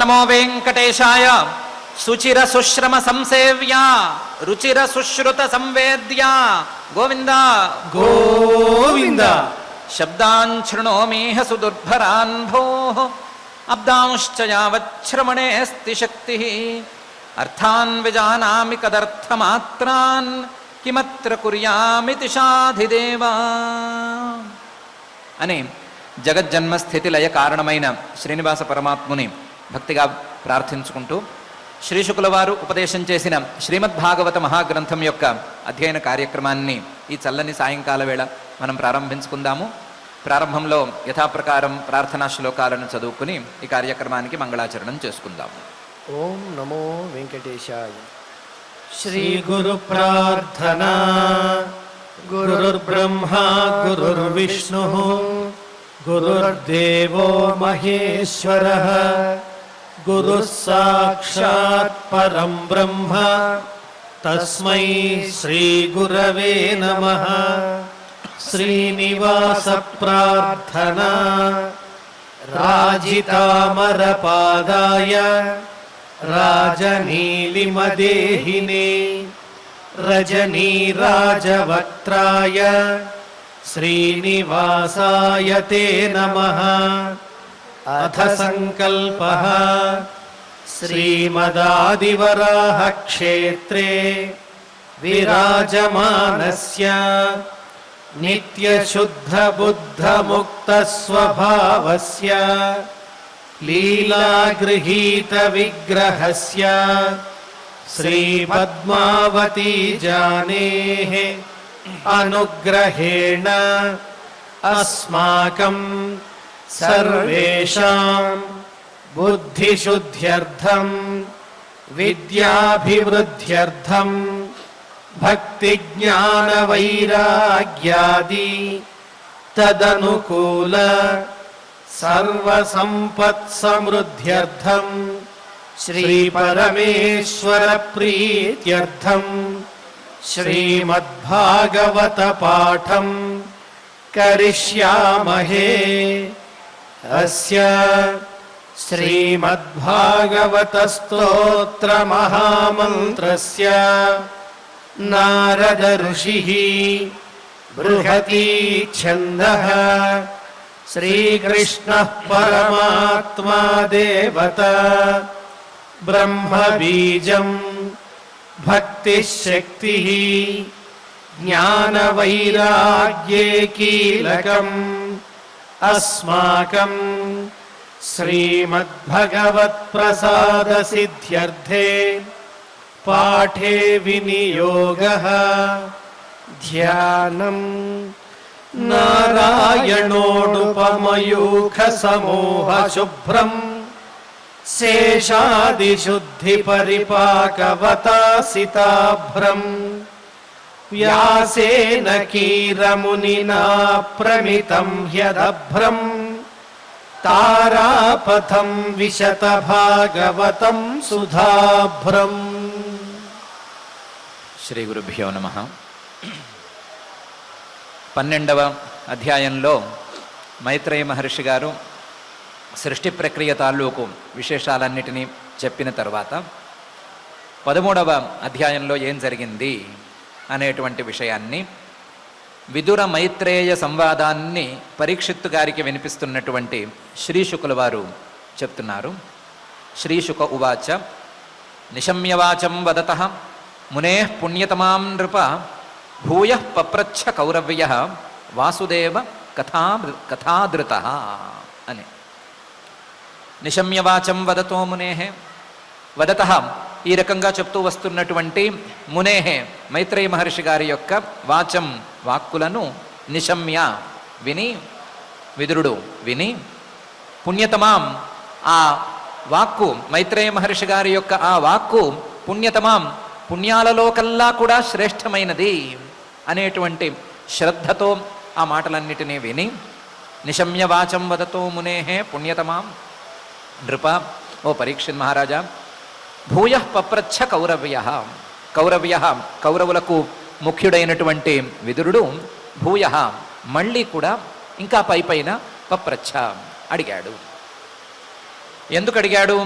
నమో వెంకటేశాయ. సుచిర సుశ్రమ సంసేవ్య రుచిర సుశ్రుత సంవేద్య గోవింద గోవింద. శబ్దాంశృణోమీహ సుదుర్భరాన్ భోః అబ్దాంశ్చ యావచ్ఛ్రమణేస్తి శక్తిః అర్థాన్ విజానామి కదర్థమాత్రాన్ కిమత్ర కుర్యామితి సాధిదేవా అని జగజ్జన్మ స్థితి లయ కారణమైన శ్రీనివాస పరమాత్ముని భక్తిగా ప్రార్థించుకుంటూ శ్రీశుకుల వారు ఉపదేశం చేసిన శ్రీమద్భాగవత మహాగ్రంథం యొక్క అధ్యయన కార్యక్రమాన్ని ఈ చల్లని సాయంకాల వేళ మనం ప్రారంభించుకుందాము. ప్రారంభంలో యథాప్రకారం ప్రార్థనా శ్లోకాలను చదువుకుని ఈ కార్యక్రమానికి మంగళాచరణం చేసుకుందాము. ఓం నమో వెంకటేశాయ. శ్రీ గురు ప్రార్థనా. గురుర్బ్రహ్మా గురుర్విష్ణుః గురుర్దేవో మహేశ్వరః గురుః సాక్షాత్ పరం బ్రహ్మ తస్మై శ్రీ గురవే నమః. శ్రీనివాస ప్రార్థనా. రాజితామర పాదాయ రాజనీలిమదేహినే రజనీరాజవక్త్రాయ శ్రీనివాసాయ తే నమః. అథ సంకల్పః శ్రీమదాదివరాహ క్షేత్రే విరాజమానస్య నిత్యశుద్ధబుద్ధముక్తస్వభావస్య లీలాగృహీత విగ్రహస్య శ్రీపద్మావతీ జానేః అనుగ్రహేణ అస్మాకం సర్వేషాం బుద్ధిశుద్ధ్యర్థం విద్యాభివృద్ధ్యర్థం భక్తిజ్ఞానవైరాగ్యాది తదనుకూల సర్వసంపత్సమృద్ధ్యర్థం శ్రీపరమేశ్వర ప్రీత్యర్థం శ్రీమద్భాగవత పాఠం కరిష్యామహే. అస్య శ్రీమద్భాగవత స్తోత్ర మహామంత్రస్య నారద ఋషిః బృహతి ఛందః శ్రీకృష్ణః పరమాత్మా దేవతా బ్రహ్మ బీజం భక్తిశక్తిః జ్ఞానవైరాగ్యే కీలకం అస్మాకం శ్రీమద్భగవత్ప్రసాదసిద్ధ్యర్థే పాఠే వినియోగః. ధ్యానం నారాయణోడుపమయూఖసమూహశుభ్రం శేషాదిశుద్ధిపరిపాకవతాసితాభ్రం వ్యాసేన కీరమునినా ప్రమితం హ్యదభ్రం తారాపథం విశత భాగవతం సుధాభ్రం. శ్రీ గురుభ్యో నమః. 12వ అధ్యాయంలో మైత్రేయ మహర్షి గారు సృష్టి ప్రక్రియ తాలూకు విశేషాలన్నిటినీ చెప్పిన తర్వాత 13వ అధ్యాయంలో ఏం జరిగింది అనేటువంటి విషయాన్ని విదుర మైత్రేయ సంవాదాన్ని పరీక్షిత్తు గారికి వినిపిస్తున్నటువంటి శ్రీశుకుల వారు చెప్తున్నారు. శ్రీశుక ఉవాచ నిశమ్యవాచం వదతః మునేః పుణ్యతమాం నృప భూయః పప్రచ్ఛ కౌరవ్యః వాసుదేవ కథాదృతః అని. నిశమ్యవాచం వదతో మునేః. వదతః ఈ రకంగా చెప్తూ వస్తున్నటువంటి మునేః మైత్రేయ మహర్షి గారి యొక్క వాచం వాక్కులను నిశమ్య విని విదురుడు విని పుణ్యతమాం ఆ వాక్కు మైత్రేయ మహర్షి గారి యొక్క ఆ వాక్కు పుణ్యతమాం పుణ్యాలలో కల్లా కూడా శ్రేష్టమైనది అనేటువంటి శ్రద్ధతో ఆ మాటలన్నిటినీ విని నిశమ్యవాచం వదతో మునేః పుణ్యతమాం నృప ఓ పరీక్షిత్ మహారాజా భూయః పప్రచ్ఛ కౌరవ్యః కౌరవులకు ముఖ్యుడైనటువంటి విదురుడు భూయః మళ్ళీ కూడా ఇంకా పైపైన పప్రచ్ఛ అడిగాడు. ఎందుకు అడిగాడు?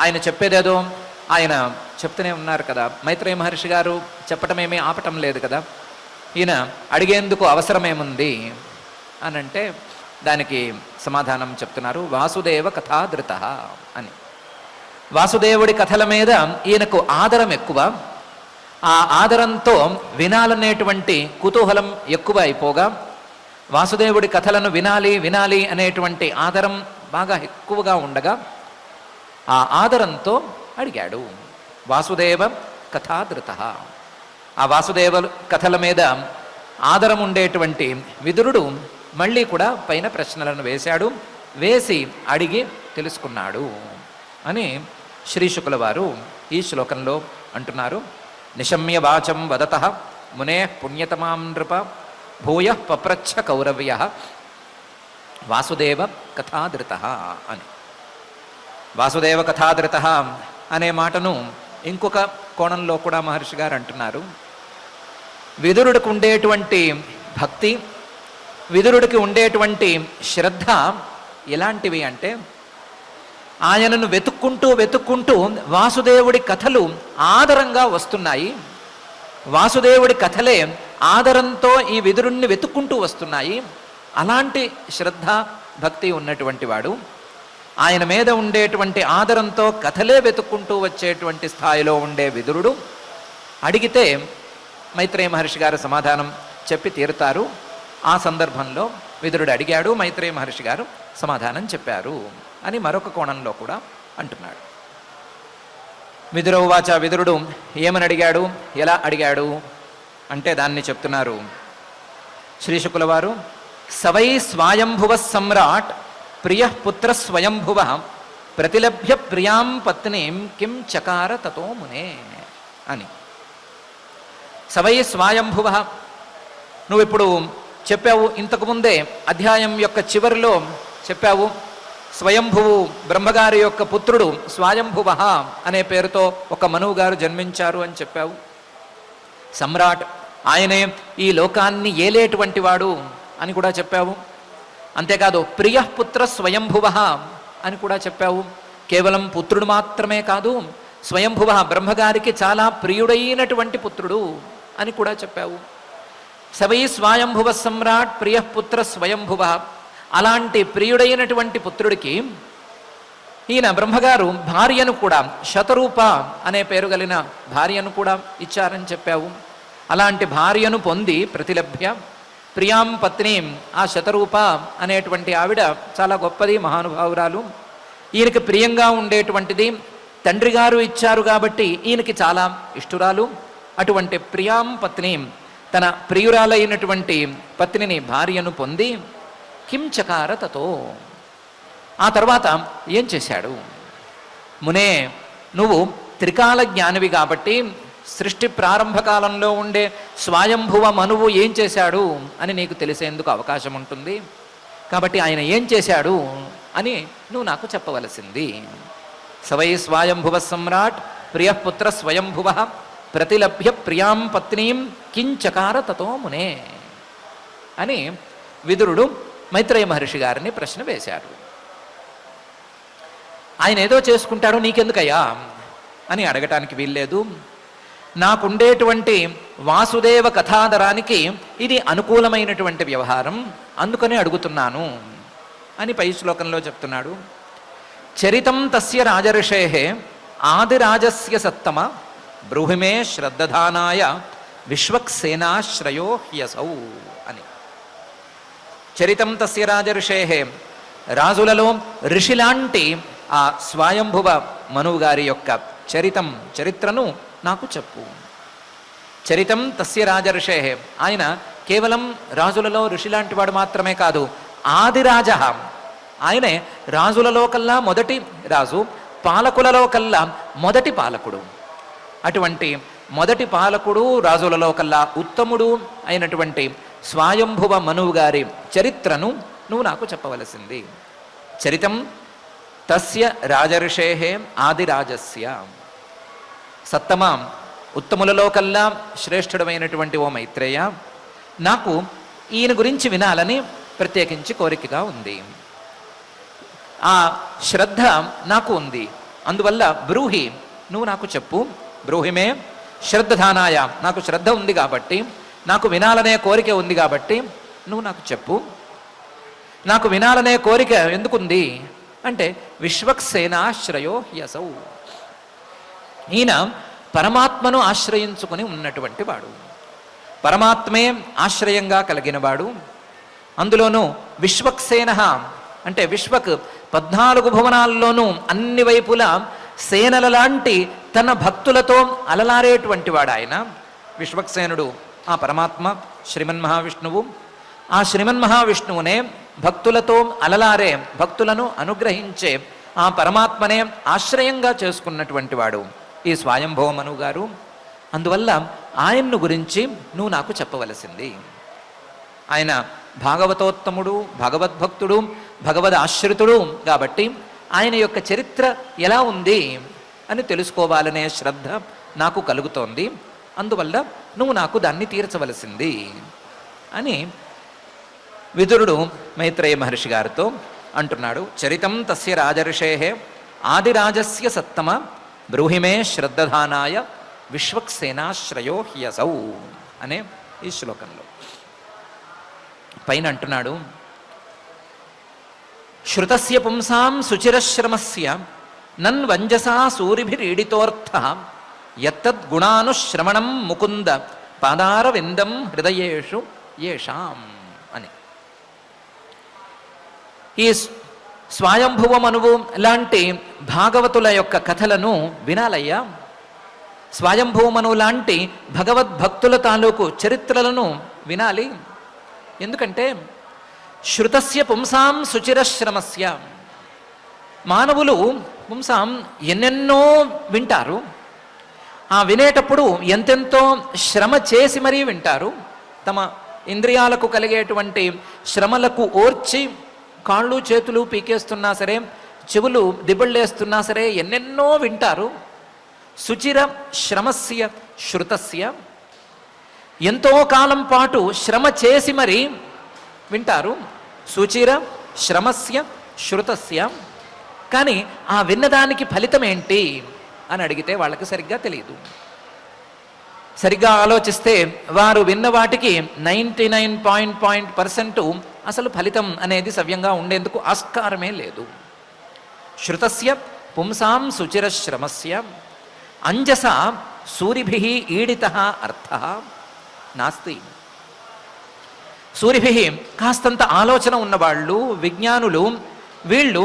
ఆయన చెప్పేదేదో ఆయన చెప్తూనే ఉన్నారు కదా. మైత్రేయ మహర్షి గారు చెప్పటమేమీ ఆపటం లేదు కదా. ఈయన అడిగేందుకు అవసరమేముంది అని అంటే దానికి సమాధానం చెప్తున్నారు. వాసుదేవ కథాధృత అని. వాసుదేవుడి కథల మీద ఈయనకు ఆదరం ఎక్కువ. ఆ ఆదరంతో వినాలనేటువంటి కుతూహలం ఎక్కువ అయిపోగా వాసుదేవుడి కథలను వినాలి వినాలి అనేటువంటి ఆదరం బాగా ఎక్కువగా ఉండగా ఆ ఆదరంతో అడిగాడు. వాసుదేవ కథాధృత. ఆ వాసుదేవ కథల మీద ఆదరం ఉండేటువంటి విదురుడు మళ్ళీ కూడా పైన ప్రశ్నలను వేశాడు. వేసి అడిగి తెలుసుకున్నాడు అని శ్రీశుకుల వారు ఈ శ్లోకంలో అంటున్నారు. నిశమ్య వాచం వదత మునే పుణ్యతమాం నృప భూయ పప్రచ్ఛ కౌరవ్య వాసుదేవ కథాధృత అని. వాసుదేవ కథాధృత అనే మాటను ఇంకొక కోణంలో కూడా మహర్షి గారు అంటున్నారు. విదురుడికి ఉండేటువంటి భక్తి, విదురుడికి ఉండేటువంటి శ్రద్ధ ఎలాంటివి అంటే ఆయనను వెతుక్కుంటూ వాసుదేవుడి కథలు ఆదరంగా వస్తున్నాయి. వాసుదేవుడి కథలే ఆదరంతో ఈ విదురుణ్ణి వెతుక్కుంటూ వస్తున్నాయి. అలాంటి శ్రద్ధ భక్తి ఉన్నటువంటి వాడు, ఆయన మీద ఉండేటువంటి ఆదరంతో కథలే వెతుక్కుంటూ వచ్చేటువంటి స్థాయిలో ఉండే విదురుడు అడిగితే మైత్రేయ మహర్షి గారు సమాధానం చెప్పి తీరుతారు. ఆ సందర్భంలో విదురుడు అడిగాడు, మైత్రేయ మహర్షి గారు సమాధానం చెప్పారు అని మరొక కోణంలో కూడా అంటున్నాడు. విదురౌవాచ. విదురుడు ఏమని అడిగాడు, ఎలా అడిగాడు అంటే దాన్ని చెప్తున్నారు శ్రీశుకుల వారు. సవై స్వాయంభువ సమ్రాట్ ప్రియ పుత్ర స్వయంభువ ప్రతిలభ్య ప్రియాం పత్నీం కిం చకార తతో మునే అని. సవై స్వాయంభువ. నువ్వు ఇప్పుడు చెప్పావు, ఇంతకుముందే అధ్యాయం యొక్క చివరిలో చెప్పావు, స్వయంభువు బ్రహ్మగారి యొక్క పుత్రుడు స్వయంభువ అనే పేరుతో ఒక మనువు గారు జన్మించారు అని చెప్పావు. సమ్రాట్, ఆయనే ఈ లోకాన్ని ఏలేటువంటి వాడు అని కూడా చెప్పావు. అంతేకాదు ప్రియ పుత్ర స్వయంభువ అని కూడా చెప్పావు. కేవలం పుత్రుడు మాత్రమే కాదు, స్వయంభువ బ్రహ్మగారికి చాలా ప్రియుడైనటువంటి పుత్రుడు అని కూడా చెప్పావు. సవై స్వయంభువ సమ్రాట్ ప్రియ పుత్ర స్వయంభువ. అలాంటి ప్రియుడైనటువంటి పుత్రుడికి ఈయన బ్రహ్మగారు భార్యను కూడా, శతరూప అనే పేరు కలిగిన భార్యను కూడా ఇచ్చారని చెప్పావు. అలాంటి భార్యను పొంది ప్రతిలభ్య ప్రియాం పత్నీం, ఆ శతరూప అనేటువంటి ఆవిడ చాలా గొప్పది, మహానుభావురాలు, ఈయనకి ప్రియంగా ఉండేటువంటిది. తండ్రి గారు ఇచ్చారు కాబట్టి ఈయనకి చాలా ఇష్టురాలు. అటువంటి ప్రియాం పత్నీం, తన ప్రియురాలైనటువంటి పత్నిని భార్యను పొంది కిం చకార తతో, ఆ తర్వాత ఏం చేశాడు? మునే, నువ్వు త్రికాల జ్ఞానివి కాబట్టి సృష్టి ప్రారంభకాలంలో ఉండే స్వయంభువ మనువు ఏం చేశాడు అని నీకు తెలిసేందుకు అవకాశం ఉంటుంది. కాబట్టి ఆయన ఏం చేశాడు అని నువ్వు నాకు చెప్పవలసింది. సవై స్వయంభువ సమ్రాట్ ప్రియపుత్ర స్వయంభువ ప్రతిలభ్య ప్రియాం పత్నీం కించకార తతో మునే అని విదురుడు మైత్రేయ మహర్షి గారిని ప్రశ్న వేశాడు. ఆయన ఏదో చేసుకుంటాడో నీకెందుకయ్యా అని అడగటానికి వీల్లేదు. నాకుండేటువంటి వాసుదేవ కథాధరానికి ఇది అనుకూలమైనటువంటి వ్యవహారం, అందుకని అడుగుతున్నాను అని పై శ్లోకంలో చెప్తున్నాడు. చరితం తస్య రాజర్షేః ఆదిరాజస్య సత్తమ బ్రూహిమే శ్రద్ధధానాయ విశ్వక్సేనాశ్రయో హ్యసౌ అని. చరితం తస్య రాజర్షేః, రాజులలో ఋషిలాంటి ఆ స్వయంభువ మనువు గారి యొక్క చరిత్రను నాకు చెప్పు. చరితం తస్య రాజర్షేః, ఆయన కేవలం రాజులలో ఋషిలాంటి వాడు మాత్రమే కాదు, ఆదిరాజ, ఆయనే రాజులలో కల్లా మొదటి రాజు, పాలకులలో కల్లా మొదటి పాలకుడు. అటువంటి మొదటి పాలకుడు, రాజులలో కల్లా ఉత్తముడు అయినటువంటి స్వయంభువ మనువు గారి చరిత్రను నువ్వు నాకు చెప్పవలసింది. చరితం తస్య రాజర్షేః ఆదిరాజస్య. సత్తమ, ఉత్తములలో కల్లా శ్రేష్ఠుడమైనటువంటి ఓ మైత్రేయ, నాకు ఈయన గురించి వినాలని ప్రత్యేకించి కోరికగా ఉంది. ఆ శ్రద్ధ నాకు ఉంది. అందువల్ల బ్రూహి, నువ్వు నాకు చెప్పు. బ్రూహిమే శ్రద్ధధానాయ, నాకు శ్రద్ధ ఉంది కాబట్టి, నాకు వినాలనే కోరిక ఉంది కాబట్టి నువ్వు నాకు చెప్పు. నాకు వినాలనే కోరిక ఎందుకుంది అంటే విశ్వక్సేనాశ్రయో యసౌ, ఈయన పరమాత్మను ఆశ్రయించుకుని ఉన్నటువంటి వాడు, పరమాత్మే ఆశ్రయంగా కలిగినవాడు. అందులోనూ విశ్వక్సేన అంటే విశ్వక్ 14 భువనాల్లోనూ అన్ని వైపులా సేనల లాంటి తన భక్తులతో అలలారేటువంటి వాడు ఆయన. విశ్వక్సేనుడు ఆ పరమాత్మ శ్రీమన్మహావిష్ణువు. ఆ శ్రీమన్మహావిష్ణువునే భక్తులతో అలలారే, భక్తులను అనుగ్రహించే ఆ పరమాత్మనే ఆశ్రయంగా చేసుకున్నటువంటి వాడు ఈ స్వయంభవ మనువు గారు. అందువల్ల ఆయన్ను గురించి నువ్వు నాకు చెప్పవలసింది. ఆయన భాగవతోత్తముడు, భగవద్భక్తుడు, భగవద్ ఆశ్రితుడు కాబట్టి ఆయన యొక్క చరిత్ర ఎలా ఉంది అని తెలుసుకోవాలనే శ్రద్ధ నాకు కలుగుతోంది. అందువల్ల నువ్వు నాకు దాన్ని తీర్చవలసింది అని విదురుడు మైత్రేయ మహర్షి గారితో అంటున్నాడు. చరితం తస్య రాజర్షే ఆదిరాజస్య సత్తమ బ్రూహిమే శ్రద్ధధానాయ విశ్వక్సేనాశ్రయో హ్యసౌ అనే ఈ శ్లోకంలో పైన అంటున్నాడు. శ్రుతస్య పుంసాం సుచిరశ్రమస్య నన్వంజసా సూరిభిరీడితోర్థ యత్తద్గుణానుశ్రవణం ముకుంద పాదారవిందం హృదయేషు యేషాం అని. ఈ స్వయంభువ మనువు లాంటి భాగవతుల యొక్క కథలను వినాలయ్యా. స్వయంభువ మనువు లాంటి భగవద్భక్తుల తాలూకు చరిత్రలను వినాలి. ఎందుకంటే శృతస్య పుంసాం సుచిరశ్రమస్య, మానవులు పుంసాం ఎన్నెన్నో వింటారు. ఆ వినేటప్పుడు ఎంతెంతో శ్రమ చేసి మరీ వింటారు. తమ ఇంద్రియాలకు కలిగేటువంటి శ్రమలకు ఓర్చి కాళ్ళు చేతులు పీకేస్తున్నా సరే, చెవులు దిబ్బళ్ళేస్తున్నా సరే ఎన్నెన్నో వింటారు. సుచిర శ్రమస్య శృతస్య, ఎంతో కాలం పాటు శ్రమ చేసి మరి వింటారు. సుచిర శ్రమస్య శృతస్య, కానీ ఆ విన్నదానికి ఫలితం ఏంటి అని అడిగితే వాళ్ళకి సరిగ్గా తెలియదు. సరిగ్గా ఆలోచిస్తే వారు విన్న వాటికి 99% అసలు ఫలితం అనేది సవ్యంగా ఉండేందుకు ఆస్కారమే లేదు. శృతస్య పుంసాం సుచిర శ్రమస్య అంజస సూరిభిః ఈడితః అర్థః నాస్తి. సూరిభిః కాస్తంత ఆలోచన ఉన్నవాళ్ళు, విజ్ఞానులు, వీళ్ళు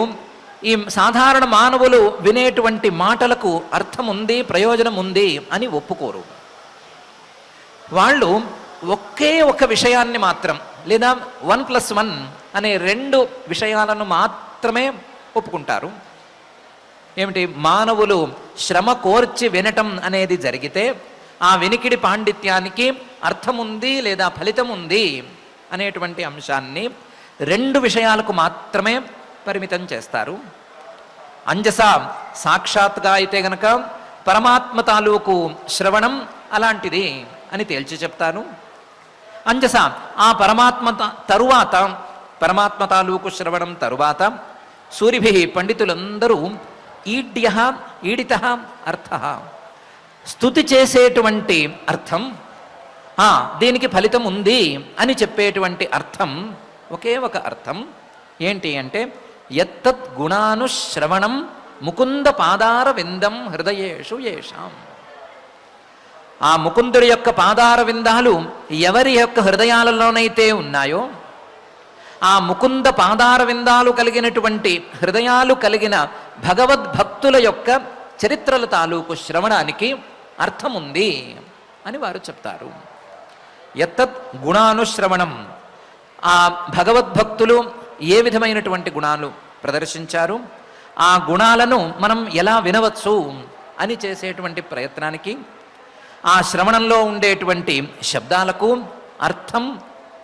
ఈ సాధారణ మానవులు వినేటువంటి మాటలకు అర్థం ఉంది, ప్రయోజనం ఉంది అని ఒప్పుకోరు. వాళ్ళు ఒకే ఒక విషయాన్ని మాత్రం, లేదా 1+1 అనే 2 విషయాలను మాత్రమే ఒప్పుకుంటారు. ఏమిటి? మానవులు శ్రమ కోర్చి వినటం అనేది జరిగితే ఆ వినికిడి పాండిత్యానికి అర్థం ఉంది లేదా ఫలితం ఉంది అనేటువంటి అంశాన్ని 2 విషయాలకు మాత్రమే పరిమితం చేస్తారు. అంజస సాక్షాత్గా అయితే గనక పరమాత్మ తాలూకు శ్రవణం అలాంటిది అని తేల్చి చెప్తాను. అంజస ఆ పరమాత్మ తరువాత, పరమాత్మ తాలూకు శ్రవణం తరువాత సూరిభిః పండితులందరూ ఈడ్యః ఈడితః అర్థః స్తుతి చేసేటువంటి అర్థం, దీనికి ఫలితం ఉంది అని చెప్పేటువంటి అర్థం ఒకే ఒక అర్థం. ఏంటి అంటే యత్తద్ గుణానుశ్రవణం ముకుంద పాదార విందం హృదయేషు యేషాం. ఆ ముకుందుడి యొక్క పాదార విందాలు ఎవరి యొక్క హృదయాలలోనైతే ఉన్నాయో, ఆ ముకుంద పాదార విందాలు కలిగినటువంటి హృదయాలు కలిగిన భగవద్భక్తుల యొక్క చరిత్రల తాలూకు శ్రవణానికి అర్థముంది అని వారు చెప్తారు. యత్తత్ గుణానుశ్రవణం, ఆ భగవద్భక్తులు ఏ విధమైనటువంటి గుణాలు ప్రదర్శించారు, ఆ గుణాలను మనం ఎలా వినవచ్చు అని చేసేటువంటి ప్రయత్నానికి, ఆ శ్రవణంలో ఉండేటువంటి శబ్దాలకు అర్థం,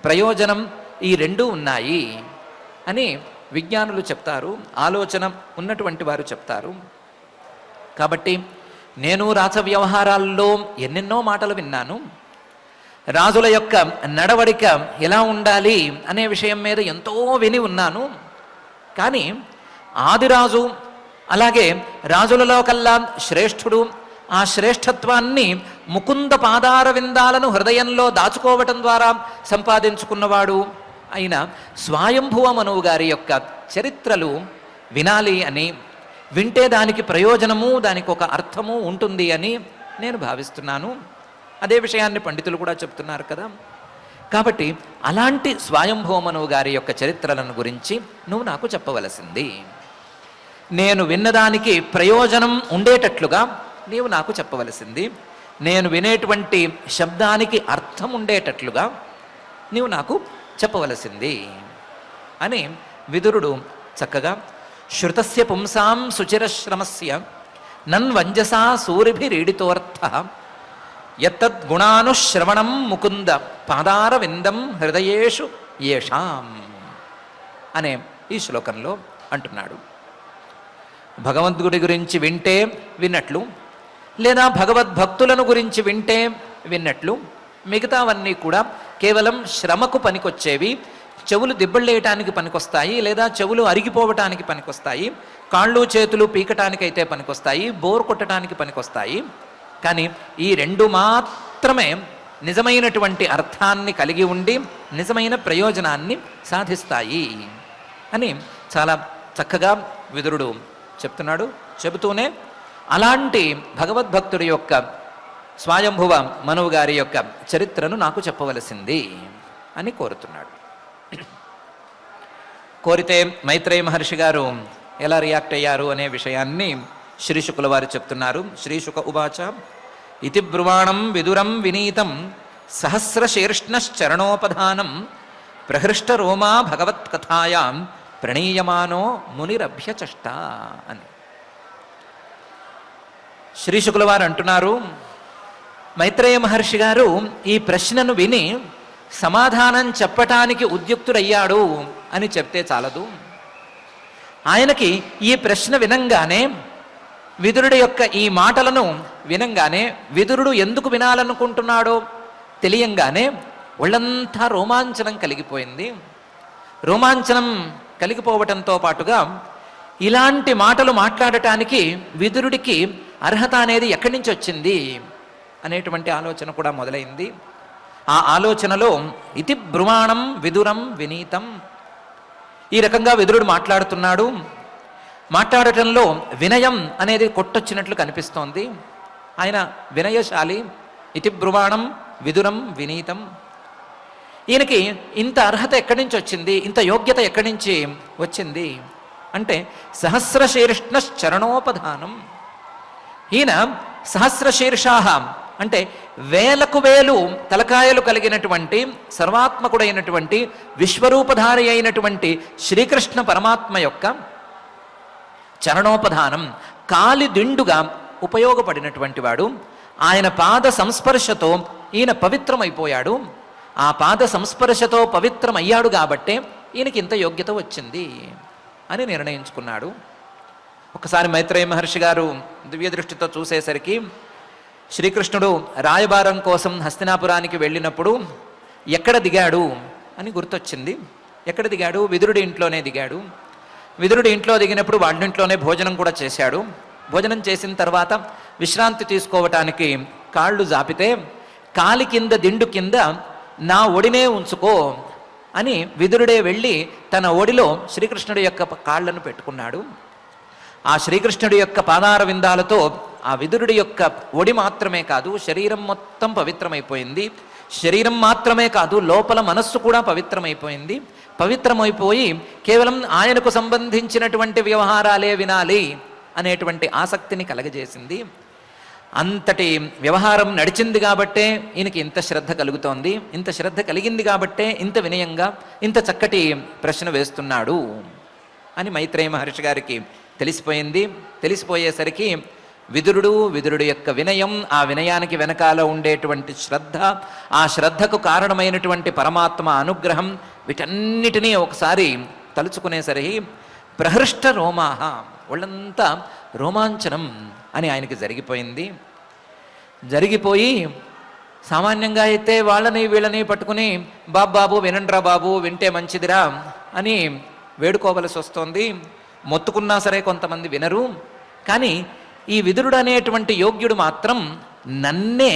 ప్రయోజనం ఈ 2 ఉన్నాయి అని విజ్ఞానులు చెప్తారు, ఆలోచన ఉన్నటువంటి వారు చెప్తారు. కాబట్టి నేను రాజ వ్యవహారాల్లో ఎన్నెన్నో మాటలు విన్నాను. రాజుల యొక్క నడవడిక ఎలా ఉండాలి అనే విషయం మీద ఎంతో విని ఉన్నాను. కానీ ఆదిరాజు, అలాగే రాజులలో కల్లా శ్రేష్ఠుడు, ఆ శ్రేష్ఠత్వాన్ని ముకుంద పాదార విందాలను హృదయంలో దాచుకోవటం ద్వారా సంపాదించుకున్నవాడు అయిన స్వయంభువ మనువు గారి యొక్క చరిత్రలు వినాలి అని, వింటే దానికి ప్రయోజనము, దానికి ఒక అర్థము ఉంటుంది అని నేను భావిస్తున్నాను. అదే విషయాన్ని పండితులు కూడా చెప్తున్నారు కదా. కాబట్టి అలాంటి స్వయంభువ మనువు గారి యొక్క చరిత్రలను గురించి నువ్వు నాకు చెప్పవలసింది. నేను విన్నదానికి ప్రయోజనం ఉండేటట్లుగా నీవు నాకు చెప్పవలసింది. నేను వినేటువంటి శబ్దానికి అర్థం ఉండేటట్లుగా నీవు నాకు చెప్పవలసింది అని విదురుడు చక్కగా శృతస్య పుంసాం సుచిరశ్రమస్య నన్వంజసా సూరిభిరీడితోర్థ యత్తద్గుణానుశ్రవణం ముకుంద పాదార విందం హృదయేషు యేషాం అనే ఈ శ్లోకంలో అంటున్నాడు. భగవంతుడి గురించి వింటే విన్నట్లు, లేదా భగవద్భక్తులను గురించి వింటే విన్నట్లు, మిగతావన్నీ కూడా కేవలం శ్రమకు పనికొచ్చేవి. చెవులు దిబ్బళ్ళేయటానికి పనికొస్తాయి, లేదా చెవులు అరిగిపోవటానికి పనికొస్తాయి, కాళ్ళు చేతులు పీకటానికైతే పనికొస్తాయి, బోర్ కొట్టడానికి పనికొస్తాయి. కానీ ఈ రెండు మాత్రమే నిజమైనటువంటి అర్థాన్ని కలిగి ఉండి నిజమైన ప్రయోజనాన్ని సాధిస్తాయి అని చాలా చక్కగా విదురుడు చెప్తున్నాడు. చెబుతూనే అలాంటి భగవద్భక్తుడి యొక్క స్వయంభువ మనువు గారి యొక్క చరిత్రను నాకు చెప్పవలసింది అని కోరుతున్నాడు. కోరితే మైత్రేయ మహర్షి గారు ఎలా రియాక్ట్ అయ్యారు అనే విషయాన్ని శ్రీశుకుల వారు చెప్తున్నారు. శ్రీశుక ఉవాచ ఇతి బ్రువాణం విదురం వినీతం సహస్రశీర్ష్ణశ్చరణోపధానం ప్రహృష్ట రోమా భగవత్కథాయాం ప్రణీయమానో మునిరభ్యచష్ట అని శ్రీశుకుల వారు అంటున్నారు. మైత్రేయ మహర్షి గారు ఈ ప్రశ్నను విని సమాధానం చెప్పటానికి ఉద్యుక్తుడయ్యాడు అని చెప్తే చాలదు. ఆయనకి ఈ ప్రశ్న వినంగానే, విదురుడి యొక్క ఈ మాటలను వినంగానే, విదురుడు ఎందుకు వినాలనుకుంటున్నాడో తెలియంగానే ఒళ్ళంతా రోమాంచనం కలిగిపోయింది. రోమాంచనం కలిగిపోవటంతో పాటుగా ఇలాంటి మాటలు మాట్లాడటానికి విదురుడికి అర్హత అనేది ఎక్కడి నుంచి వచ్చింది అనేటువంటి ఆలోచన కూడా మొదలైంది. ఆ ఆలోచనలో ఇతి బ్రువాణం విదురం వినీతం, ఈ రకంగా విదురుడు మాట్లాడుతున్నాడు. మాట్లాడటంలో వినయం అనేది కొట్టొచ్చినట్లు కనిపిస్తోంది. ఆయన వినయశాలి. ఇతి బ్రువాణం విదురం వినీతం. ఈయనకి ఇంత అర్హత ఎక్కడి నుంచి వచ్చింది, ఇంత యోగ్యత ఎక్కడి నుంచి వచ్చింది అంటే సహస్రశీర్ష్ణశ్చరణోపధానం. ఈయన సహస్రశీర్షాహ అంటే వేలకు వేలు తలకాయలు కలిగినటువంటి సర్వాత్మకుడైనటువంటి విశ్వరూపధారి అయినటువంటి శ్రీకృష్ణ పరమాత్మ యొక్క చరణోపధానం, కాలి దిండుగా ఉపయోగపడినటువంటి వాడు. ఆయన పాద సంస్పర్శతో ఈయన పవిత్రమైపోయాడు. ఆ పాద సంస్పర్శతో పవిత్రమయ్యాడు కాబట్టే ఈయనకి ఇంత యోగ్యత వచ్చింది అని నిర్ణయించుకున్నాడు. ఒకసారి మైత్రేయ మహర్షి గారు దివ్య దృష్టితో చూసేసరికి శ్రీకృష్ణుడు రాయబారం కోసం హస్తినాపురానికి వెళ్ళినప్పుడు ఎక్కడ దిగాడు అని గుర్తొచ్చింది. ఎక్కడ దిగాడు? విదురుడి ఇంట్లోనే దిగాడు. విదురుడి ఇంట్లో దిగినప్పుడు వాళ్ళింట్లోనే భోజనం కూడా చేశాడు. భోజనం చేసిన తర్వాత విశ్రాంతి తీసుకోవటానికి కాళ్ళు జాపితే, కాలి కింద దిండు కింద నా ఒడినే ఉంచుకో అని విదురుడే వెళ్ళి తన ఒడిలో శ్రీకృష్ణుడి యొక్క కాళ్లను పెట్టుకున్నాడు. ఆ శ్రీకృష్ణుడి యొక్క పాదార విందాలతో ఆ విదురుడి యొక్క ఒడి మాత్రమే కాదు, శరీరం మొత్తం పవిత్రమైపోయింది. శరీరం మాత్రమే కాదు, లోపల మనస్సు కూడా పవిత్రమైపోయింది. పవిత్రమైపోయి కేవలం ఆయనకు సంబంధించినటువంటి వ్యవహారాలే వినాలి అనేటువంటి ఆసక్తిని కలగజేసింది. అంతటి వ్యవహారం నడిచింది కాబట్టే ఈయనకి ఇంత శ్రద్ధ కలుగుతోంది. ఇంత శ్రద్ధ కలిగింది కాబట్టే ఇంత వినయంగా ఇంత చక్కటి ప్రశ్న వేస్తున్నాడు అని మైత్రేయ మహర్షి గారికి తెలిసిపోయింది. తెలిసిపోయేసరికి విదురుడి యొక్క వినయం, ఆ వినయానికి వెనకాల ఉండేటువంటి శ్రద్ధ, ఆ శ్రద్ధకు కారణమైనటువంటి పరమాత్మ అనుగ్రహం, వీటన్నిటినీ ఒకసారి తలుచుకునేసరికి ప్రహృష్ట రోమాహ, ఒళ్ళంతా రోమాంచనం అని ఆయనకి జరిగిపోయింది. జరిగిపోయి సామాన్యంగా అయితే వాళ్ళని వీళ్ళని పట్టుకుని బాబు వినండ్రా బాబు, వింటే మంచిదిరా అని వేడుకోవలసి వస్తోంది. మొత్తుకున్నా సరే కొంతమంది వినరు. కానీ ఈ విదురుడు అనేటువంటి యోగ్యుడు మాత్రం నన్నే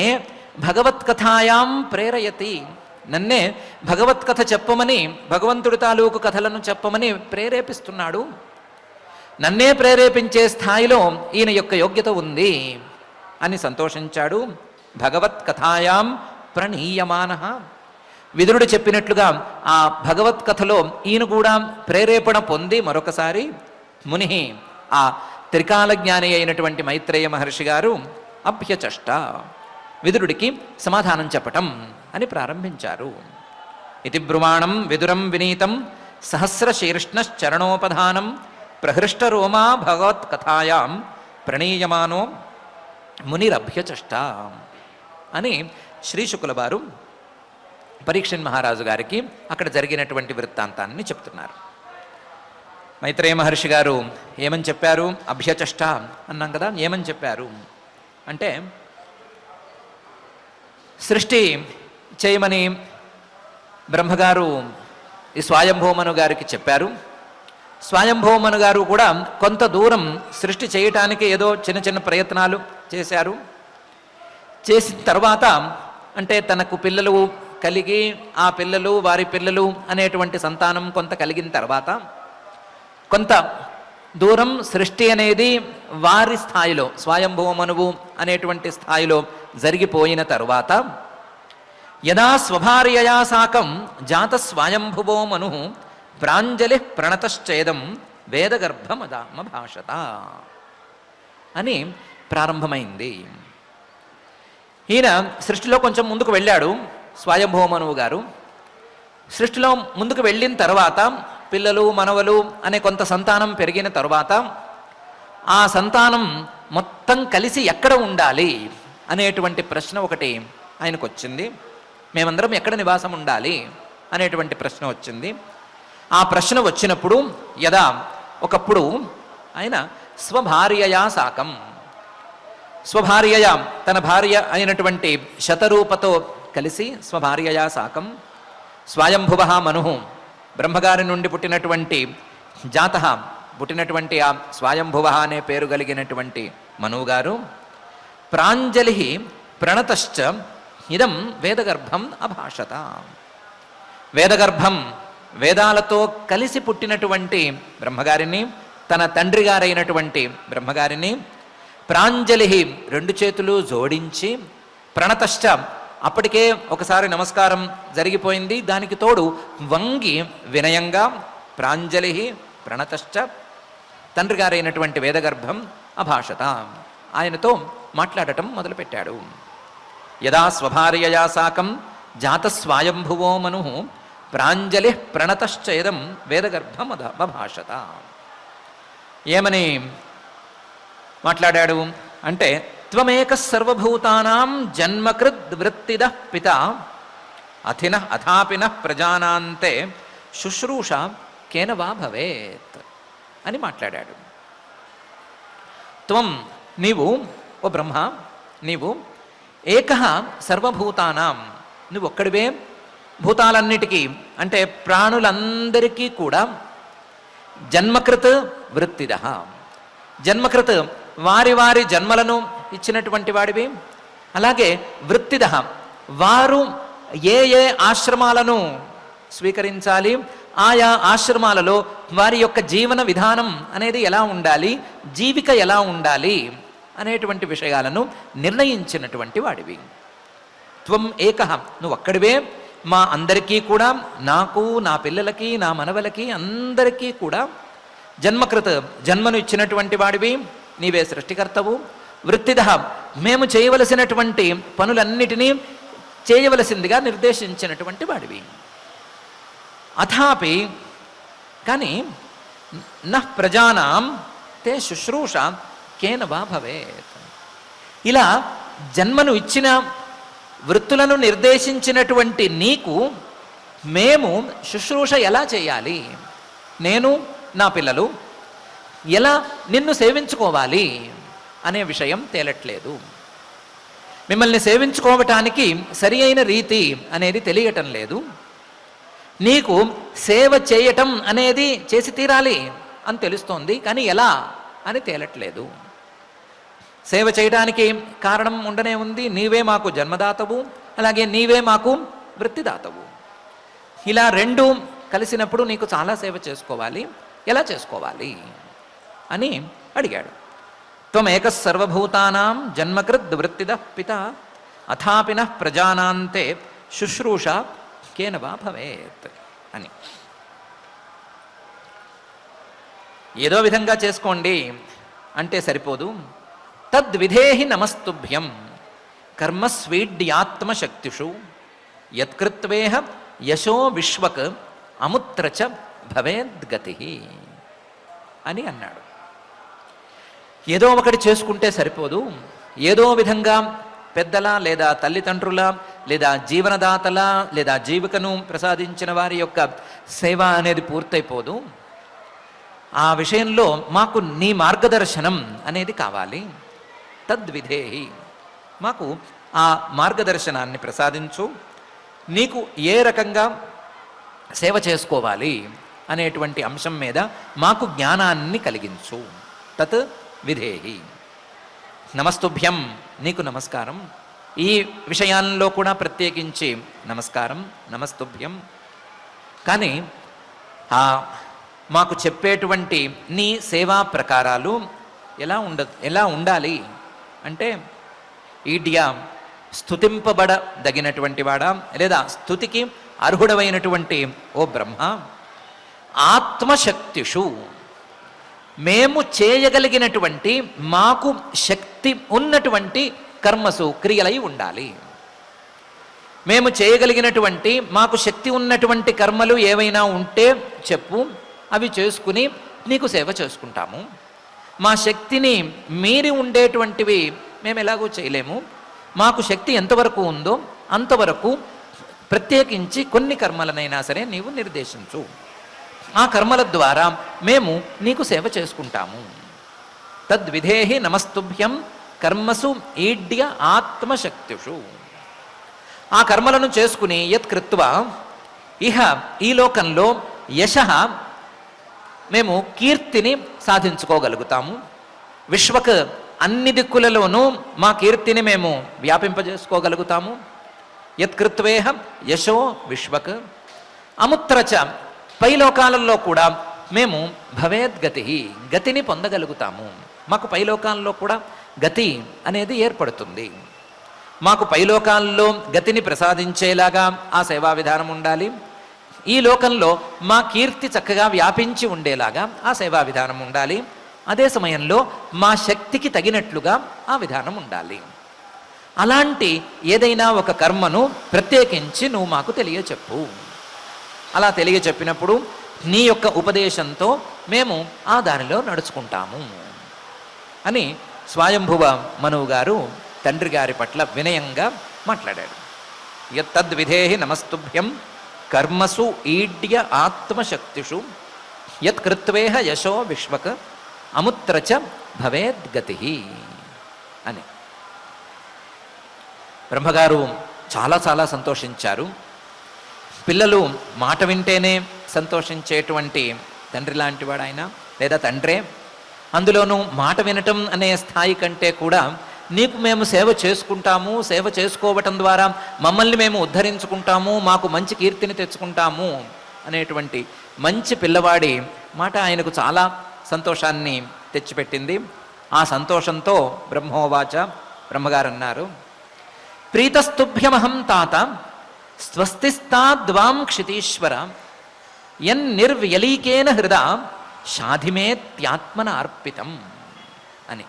భగవత్కథాయాం ప్రేరయతి, నన్నే భగవత్కథ చెప్పమని, భగవంతుడి తాలూకు కథలను చెప్పమని ప్రేరేపిస్తున్నాడు. నన్నే ప్రేరేపించే స్థాయిలో ఈయన యొక్క యోగ్యత ఉంది అని సంతోషించాడు. భగవత్కథాయాం ప్రణీయమానః, విదురుడు చెప్పినట్లుగా ఆ భగవత్కథలో ఈయన కూడా ప్రేరేపణ పొంది మరొకసారి ముని, ఆ త్రికాల జ్ఞాని అయినటువంటి మైత్రేయ మహర్షి గారు అభ్యచష్ట, విదురుడికి సమాధానం చెప్పటం అని ప్రారంభించారు. ఇతి బ్రువాణం విదురం వినీతం సహస్రశీర్ష్ణశ్చరణోపధానం ప్రహృష్టరోమా భగవత్కథాయాం ప్రణీయమానో మునిరభ్యచష్ట అని శ్రీశుకుల వారు పరీక్షణ్ మహారాజు గారికి అక్కడ జరిగినటువంటి వృత్తాంతాన్ని చెప్తున్నారు. మైత్రేయ మహర్షి గారు ఏమని చెప్పారు? అభ్యచష్ట అన్నాం కదా, ఏమని చెప్పారు అంటే, సృష్టి చేయమని బ్రహ్మగారు ఈ స్వయంభూమను గారికి చెప్పారు. స్వయంభూమను గారు కూడా కొంత దూరం సృష్టి చేయటానికి ఏదో చిన్న చిన్న ప్రయత్నాలు చేశారు. చేసిన తర్వాత అంటే తనకు పిల్లలు కలిగి ఆ పిల్లలు వారి పిల్లలు అనేటువంటి సంతానం కొంత కలిగిన తర్వాత కొంత దూరం సృష్టి అనేది వారి స్థాయిలో, స్వయంభూమనువు అనేటువంటి స్థాయిలో జరిగిపోయిన తరువాత యదా స్వభార్యయా సాకం జాత స్వయంభువో మను ప్రాంజలి ప్రణతశ్చేదం వేదగర్భమదామభాషత అని ప్రారంభమైంది. ఈయన సృష్టిలో కొంచెం ముందుకు వెళ్ళాడు స్వయంభూమనువు గారు. సృష్టిలో ముందుకు వెళ్ళిన తర్వాత పిల్లలు మనవలు అనే కొంత సంతానం పెరిగిన తరువాత ఆ సంతానం మొత్తం కలిసి ఎక్కడ ఉండాలి అనేటువంటి ప్రశ్న ఒకటి ఆయనకు వచ్చింది. మేమందరం ఎక్కడ నివాసం ఉండాలి అనేటువంటి ప్రశ్న వచ్చింది. ఆ ప్రశ్న వచ్చినప్పుడు యదా ఒకప్పుడు ఆయన స్వభార్యయా సాకం, స్వభార్యయా తన భార్య అయినటువంటి శతరూపతో కలిసి స్వభార్యయా సాకం స్వయంభువ మను, బ్రహ్మగారి నుండి పుట్టినటువంటి జాత పుట్టినటువంటి ఆ స్వయంభువ అనే పేరు కలిగినటువంటి మనువుగారు ప్రాంజలి ప్రణతశ్చ ఇదం వేదగర్భం అభాషత, వేదగర్భం వేదాలతో కలిసి పుట్టినటువంటి బ్రహ్మగారిని, తన తండ్రి గారైనటువంటి బ్రహ్మగారిని ప్రాంజలి రెండు చేతులు జోడించి, ప్రణతశ్చ అప్పటికే ఒకసారి నమస్కారం జరిగిపోయింది, దానికి తోడు వంగి వినయంగా ప్రాంజలి ప్రణతశ్చ తండ్రి గారైనటువంటి వేదగర్భం అభాషత ఆయనతో మాట్లాడటం మొదలుపెట్టాడు. యదా స్వభార్యయా సాకం జాత స్వయంభువో మను ప్రాంజలి ప్రణతశ్చేదం వేదగర్భం అభాషత. ఏమని మాట్లాడాడు అంటే, త్వమేక సర్వభూతానాం జన్మకృద్ వృత్తిద పిత అథిన అథాపిన ప్రజానాంతే శుశ్రూష కేన వా భవేత్ అని మాట్లాడాడు. త్వం నీవు, ఓ బ్రహ్మ, నీవు ఏకః సర్వభూతానాం, నువ్వు ఒక్కడివే భూతాలన్నిటికీ అంటే ప్రాణులందరికీ కూడా జన్మకృత్ వృత్తిద, జన్మకృత్ వారి వారి జన్మలను ఇచ్చినటువంటి వాడివి, అలాగే వృత్తిద వారు ఏ ఏ ఆశ్రమాలను స్వీకరించాలి, ఆయా ఆశ్రమాలలో వారి యొక్క జీవన విధానం అనేది ఎలా ఉండాలి, జీవిక ఎలా ఉండాలి అనేటువంటి విషయాలను నిర్ణయించినటువంటి వాడివి. త్వం ఏకః, నువ్వు ఒక్కడివే మా అందరికీ కూడా, నాకు, నా పిల్లలకి, నా మనవలకి అందరికీ కూడా జన్మకృత జన్మను ఇచ్చినటువంటి వాడివి, నీవే సృష్టికర్తవు. వృత్తిద మేము చేయవలసినటువంటి పనులన్నిటినీ చేయవలసిందిగా నిర్దేశించినటువంటి వాడివి. అథాపి కానీ నః ప్రజానాం తే శుశ్రూష కేన వా భవేత్, ఇలా జన్మను ఇచ్చిన వృత్తులను నిర్దేశించినటువంటి నీకు మేము శుశ్రూష ఎలా చేయాలి, నేను నా పిల్లలు ఎలా నిన్ను సేవించుకోవాలి అనే విషయం తేలట్లేదు. మిమ్మల్ని సేవించుకోవటానికి సరి అయిన రీతి అనేది తెలియటం లేదు. నీకు సేవ చేయటం అనేది చేసి తీరాలి, అని తెలుస్తోంది, కానీ ఎలా అని తేలట్లేదు. సేవ చేయడానికి కారణం ఉండనే ఉంది. నీవే మాకు జన్మదాతవు, అలాగే నీవే మాకు వృత్తిదాతవు. ఇలా రెండు కలిసినప్పుడు నీకు చాలా సేవ చేసుకోవాలి. ఎలా చేసుకోవాలి అని అడిగాడు. త్వమేక సర్వభూతానాం జన్మకృద్ వృత్తిదః పిత అథాపిన ప్రజానాంతే శుశ్రూష కేన వా భవేత్ అని. ఏదో విధంగా చేసుకోండి అంటే సరిపోదు. తద్విధేహి నమస్తుభ్యం కర్మస్వీడ్యాత్మశక్తిషు యత్కృత్వేహ యశో విశ్వక్ అముత్రచ భవేద్గతి అని అన్నాడు. ఏదో ఒకటి చేసుకుంటే సరిపోదు. ఏదో విధంగా పెద్దల లేదా తల్లిదండ్రుల లేదా జీవనదాతల లేదా జీవికను ప్రసాదించిన వారి యొక్క సేవ అనేది పూర్తయిపోదు. ఆ విషయంలో మాకు నీ మార్గదర్శనం అనేది కావాలి. తద్విధేహి, మాకు ఆ మార్గదర్శనాన్ని ప్రసాదించు. నీకు ఏ రకంగా సేవ చేసుకోవాలి అనేటువంటి అంశం మీద మాకు జ్ఞానాన్ని కలిగించు. తత్ విధేహి. నమస్తుభ్యం, నీకు నమస్కారం. ఈ విషయాల్లో కూడా ప్రత్యేకించి నమస్కారం, నమస్తుభ్యం. కానీ మాకు చెప్పేటువంటి నీ సేవా ప్రకారాలు ఎలా ఉండాలి అంటే, ఈడ్యా స్తుతింపబడదగినటువంటి వాడా, లేదా స్తుతికి అర్హుడమైనటువంటి ఓ బ్రహ్మ, ఆత్మశక్తిషు, మేము చేయగలిగినటువంటి మాకు శక్తి ఉన్నటువంటి కర్మసు, క్రియలై ఉండాలి. మేము చేయగలిగినటువంటి మాకు శక్తి ఉన్నటువంటి కర్మలు ఏవైనా ఉంటే చెప్పు, అవి చేసుకుని నీకు సేవ చేసుకుంటాము. మా శక్తిని మీరి ఉండేటువంటివి మేము ఎలాగో చేయలేము. మాకు శక్తి ఎంతవరకు ఉందో అంతవరకు ప్రత్యేకించి కొన్ని కర్మలనైనా సరే నీవు నిర్దేశించు. ఆ కర్మల ద్వారా మేము నీకు సేవ చేసుకుంటాము. తద్విధేహి నమస్తుభ్యం కర్మసు ఈడ్య ఆత్మశక్తిషు. ఆ కర్మలను చేసుకుని యత్కృత్వా ఇహ, ఈ లోకంలో యశః, మేము కీర్తిని సాధించుకోగలుగుతాము. విశ్వక్, అన్ని దిక్కులలోనూ మా కీర్తిని మేము వ్యాపింపజేసుకోగలుగుతాము. యత్కృత్వేహ యశో విశ్వక్ అముత్రచ, పై లోకాలలో కూడా మేము భవేద్గతి, గతిని పొందగలుగుతాము. మాకు పైలోకాల్లో కూడా గతి అనేది ఏర్పడుతుంది. మాకు పైలోకాల్లో గతిని ప్రసాదించేలాగా ఆ సేవా విధానం ఉండాలి. ఈ లోకంలో మా కీర్తి చక్కగా వ్యాపించి ఉండేలాగా ఆ సేవా విధానం ఉండాలి. అదే సమయంలో మా శక్తికి తగినట్లుగా ఆ విధానం ఉండాలి. అలాంటి ఏదైనా ఒక కర్మను ప్రత్యేకించి నువ్వు మాకు తెలియచెప్పు. అలా తెలియచెప్పినప్పుడు నీ యొక్క ఉపదేశంతో మేము ఆ దానిలో నడుచుకుంటాము అని స్వయంభువ మనువు గారు తండ్రి గారి పట్ల వినయంగా మాట్లాడాడు. యత్తద్విధేహి నమస్తుభ్యం కర్మసు ఈడ్య ఆత్మశక్తిషు యత్కృత్వేహ యశో విశ్వక్ అముత్రచ భవేద్గతి అని. బ్రహ్మగారు చాలా చాలా సంతోషించారు. పిల్లలు మాట వింటేనే సంతోషించేటువంటి తండ్రి లాంటి వాడు ఆయన, లేదా తండ్రే. అందులోనూ మాట వినటం అనే స్థాయి కంటే కూడా నీకు మేము సేవ చేసుకుంటాము, సేవ చేసుకోవటం ద్వారా మమ్మల్ని మేము ఉద్ధరించుకుంటాము, మాకు మంచి కీర్తిని తెచ్చుకుంటాము అనేటువంటి మంచి పిల్లవాడి మాట ఆయనకు చాలా సంతోషాన్ని తెచ్చిపెట్టింది. ఆ సంతోషంతో బ్రహ్మోవాచ, బ్రహ్మగారు అన్నారు, ప్రీతస్తుభ్యమహం తాత స్వస్తిస్తాద్వాం క్షితీశ్వర యన్నిర్వ్యలీకేన హృదా షాధిమేత్యాత్మన అర్పితం అని.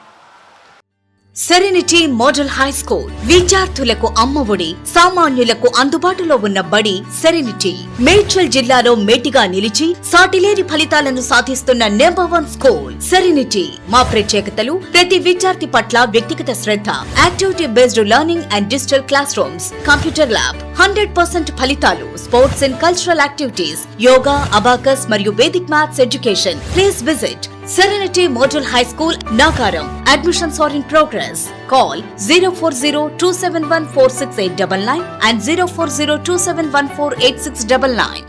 సెరెనిటీ మోడల్ హై స్కూల్ విద్యార్థులకు అమ్మఒడి, సామాన్యులకు అందుబాటులో ఉన్న బడి సెరెనిటీ. మేడ్చల్ జిల్లాలో మేటిగా నిలిచి సాటిలేని ఫలితాలను సాధిస్తున్న నంబర్ 1 స్కూల్ సెరెనిటీ. మా ప్రత్యేకతలు: ప్రతి విద్యార్థి పట్ల వ్యక్తిగత శ్రద్ధ, activity based learning and digital classrooms, computer lab, 100% ఫలితాలు, sports and cultural activities, yoga, abacus మరియు Vedic maths education. Please visit Serenity Model High School, Nagaram. Admissions are in progress. Call 04027146899 and 04027148699.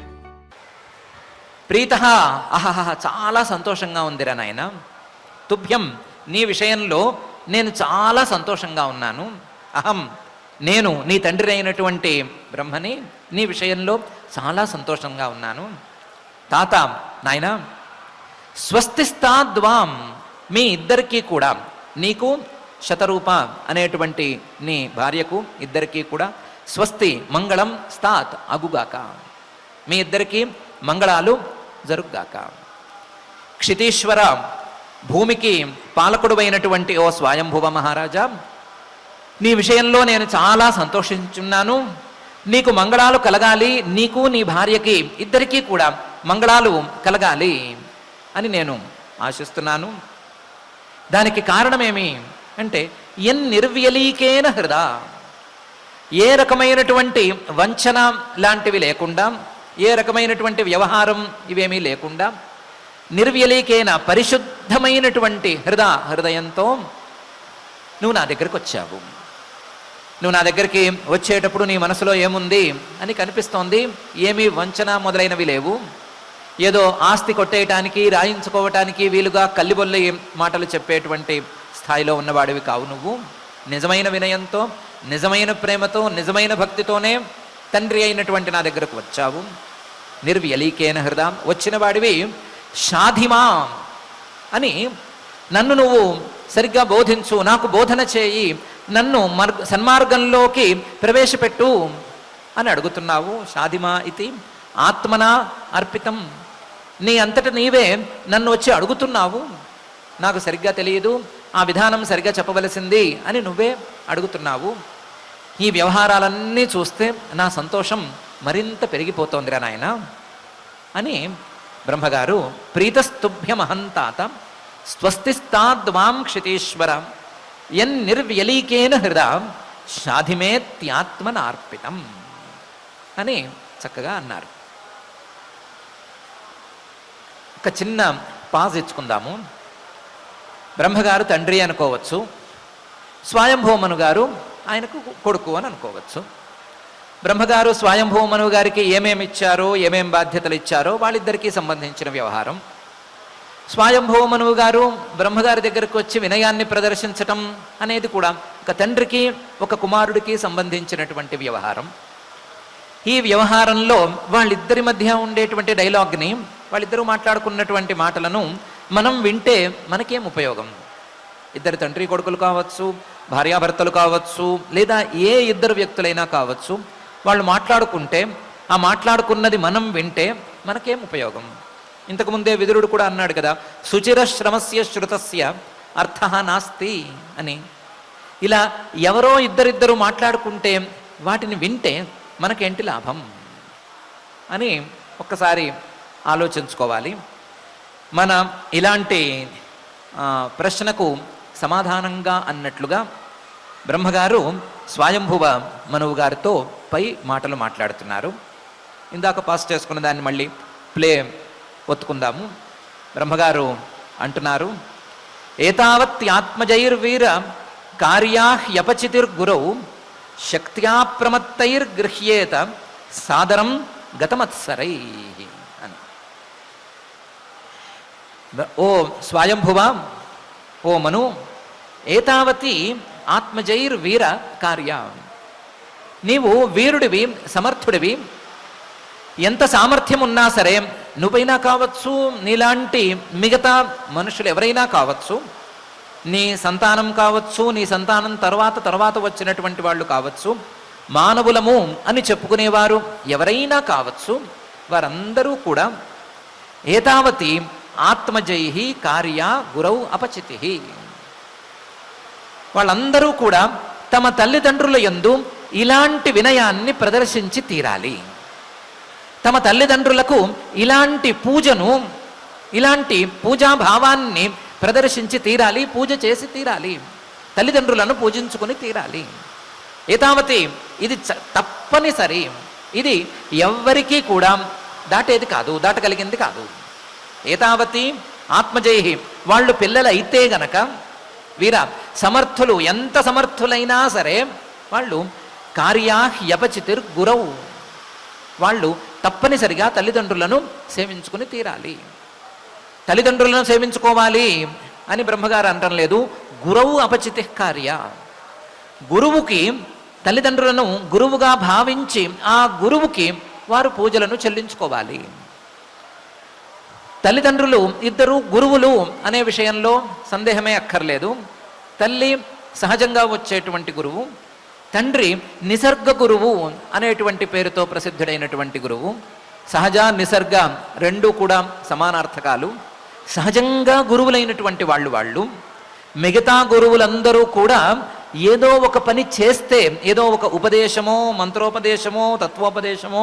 ప్రీత అహహ చాలా సంతోషంగా ఉందిరా నాయన. తుభ్యం నీ విషయంలో నేను చాలా సంతోషంగా ఉన్నాను. అహం నేను నీ తండ్రి అయినటువంటి బ్రహ్మని నీ విషయంలో చాలా సంతోషంగా ఉన్నాను. తాత నాయన స్వస్తిస్తాద్వాం మీ ఇద్దరికీ కూడా, నీకు శతరూప అనేటువంటి నీ భార్యకు ఇద్దరికీ కూడా స్వస్తి మంగళం స్తాత్ అగుగాక, మీ ఇద్దరికీ మంగళాలు జరుగుగాక. క్షితీశ్వర భూమికి పాలకుడు అయినటువంటి ఓ స్వయంభువ మహారాజా, నీ విషయంలో నేను చాలా సంతోషించున్నాను. నీకు మంగళాలు కలగాలి, నీకు నీ భార్యకి ఇద్దరికీ కూడా మంగళాలు కలగాలి అని నేను ఆశిస్తున్నాను. దానికి కారణమేమి అంటే నిర్వ్యలీకేన హృదా, ఏ రకమైనటువంటి వంచన లాంటివి లేకుండా, ఏ రకమైనటువంటి వ్యవహారం ఇవేమీ లేకుండా, నిర్వ్యలీకేన పరిశుద్ధమైనటువంటి హృదయంతో నువ్వు నా దగ్గరికి వచ్చావు. నువ్వు నా దగ్గరికి వచ్చేటప్పుడు నీ మనసులో ఏముంది అని కనిపిస్తోంది. ఏమీ వంచన మొదలైనవి లేవు. ఏదో ఆస్తి కొట్టేయటానికి, రాయించుకోవటానికి వీలుగా కల్లిబొల్లి మాటలు చెప్పేటువంటి స్థాయిలో ఉన్నవాడివి కావు. నువ్వు నిజమైన వినయంతో, నిజమైన ప్రేమతో, నిజమైన భక్తితోనే తండ్రి అయినటువంటి నా దగ్గరకు వచ్చావు. నిర్వ్యలీకేన హృదయం వచ్చిన వాడివి షాధిమా అని నన్ను నువ్వు సరిగ్గా బోధించు, నాకు బోధన చేయి, నన్ను సన్మార్గంలోకి ప్రవేశపెట్టు అని అడుగుతున్నావు. షాధిమా ఇది ఆత్మనా అర్పితం, నీ అంతట నీవే నన్ను వచ్చి అడుగుతున్నావు. నాకు సరిగ్గా తెలియదు, ఆ విధానం సరిగ్గా చెప్పవలసింది అని నువ్వే అడుగుతున్నావు. ఈ వ్యవహారాలన్నీ చూస్తే నా సంతోషం మరింత పెరిగిపోతోందిరా నాయన అని బ్రహ్మగారు ప్రీతస్తుభ్యమహంతాత స్వస్తిస్తాద్వాం క్షితీశ్వర నిర్వ్యలీకేన హృదా షాధిమేత్యాత్మనార్పితం అని చక్కగా అన్నారు. ఒక చిన్న పాజ్ ఇచ్చుకుందాము. బ్రహ్మగారు తండ్రి అనుకోవచ్చు, స్వయంభూమను గారు ఆయనకు కొడుకు అని అనుకోవచ్చు. బ్రహ్మగారు స్వయంభూమను గారికి ఏమేమి ఇచ్చారో, ఏమేం బాధ్యతలు ఇచ్చారో వాళ్ళిద్దరికీ సంబంధించిన వ్యవహారం. స్వయంభూమనువు గారు బ్రహ్మగారి దగ్గరకు వచ్చి వినయాన్ని ప్రదర్శించటం అనేది కూడా ఒక తండ్రికి ఒక కుమారుడికి సంబంధించినటువంటి వ్యవహారం. ఈ వ్యవహారంలో వాళ్ళిద్దరి మధ్య ఉండేటువంటి డైలాగ్ని, వాళ్ళిద్దరూ మాట్లాడుకున్నటువంటి మాటలను మనం వింటే మనకేం ఉపయోగం? ఇద్దరు తండ్రి కొడుకులు కావచ్చు, భార్యాభర్తలు కావచ్చు, లేదా ఏ ఇద్దరు వ్యక్తులైనా కావచ్చు, వాళ్ళు మాట్లాడుకుంటే ఆ మాట్లాడుకున్నది మనం వింటే మనకేం ఉపయోగం? ఇంతకుముందే విదురుడు కూడా అన్నాడు కదా, సుచిర శ్రమస్య శృతస్య అర్థ నాస్తి అని. ఇలా ఎవరో ఇద్దరిద్దరు మాట్లాడుకుంటే వాటిని వింటే మనకేంటి లాభం అని ఒక్కసారి ఆలోచించుకోవాలి. మన ఇలాంటి ప్రశ్నకు సమాధానంగా అన్నట్లుగా బ్రహ్మగారు స్వయంభువ మనువు గారితో పై మాటలు మాట్లాడుతున్నారు. ఇందాక పాస్ చేసుకున్న దాన్ని మళ్ళీ ప్లే ఒత్తుకుందాము. బ్రహ్మగారు అంటున్నారు, ఏతావత్యాత్మజైర్వీర కార్యాహ్యపచితిర్గురౌ శక్త్యా ప్రమత్తైర్గృహ్యేత సాదరం గతమత్సరై అని. ఓ స్వయంభువ, ఓ మను, ఏతావతి ఆత్మజైర్వీర కార్య, నీవు వీరుడివి, సమర్థుడివి. ఎంత సామర్థ్యం ఉన్నా సరే, నువ్వైనా కావచ్చు, నీలాంటి మిగతా మనుషులు ఎవరైనా కావచ్చు, నీ సంతానం కావచ్చు, నీ సంతానం తర్వాత వచ్చినటువంటి వాళ్ళు కావచ్చు, మానవులము అని చెప్పుకునేవారు ఎవరైనా కావచ్చు, వారందరూ కూడా ఏతావతి ఆత్మజై కార్య గురౌ అపచితి, వాళ్ళందరూ కూడా తమ తల్లిదండ్రుల యందు ఇలాంటి వినయాన్ని ప్రదర్శించి తీరాలి. తమ తల్లిదండ్రులకు ఇలాంటి పూజను, ఇలాంటి పూజాభావాన్ని ప్రదర్శించి తీరాలి, పూజ చేసి తీరాలి, తల్లిదండ్రులను పూజించుకుని తీరాలి. ఏతావతి ఇది తప్పనిసరి, ఇది ఎవ్వరికీ కూడా దాటేది కాదు, దాటగలిగింది కాదు. ఏతావతి ఆత్మజై, వాళ్ళు పిల్లలైతే గనక వీర సమర్థులు, ఎంత సమర్థులైనా సరే వాళ్ళు కార్యాహ్యపచితిర్ గురవు, వాళ్ళు తప్పనిసరిగా తల్లిదండ్రులను సేవించుకుని తీరాలి. తల్లిదండ్రులను సేవించుకోవాలి అని బ్రహ్మగారు అనటం లేదు. గురువు అపచితి కార్య, గురువుకి తల్లిదండ్రులను గురువుగా భావించి ఆ గురువుకి వారు పూజలను చెల్లించుకోవాలి. తల్లిదండ్రులు ఇద్దరు గురువులు అనే విషయంలో సందేహమే అక్కర్లేదు. తల్లి సహజంగా వచ్చేటువంటి గురువు, తండ్రి నిసర్గ గురువు అనేటువంటి పేరుతో ప్రసిద్ధుడైనటువంటి గురువు. సహజ నిసర్గ రెండూ కూడా సమానార్థకాలు. సహజంగా గురువులైనటువంటి వాళ్ళు మిగతా గురువులందరూ కూడా ఏదో ఒక పని చేస్తే, ఏదో ఒక ఉపదేశమో మంత్రోపదేశమో తత్వోపదేశమో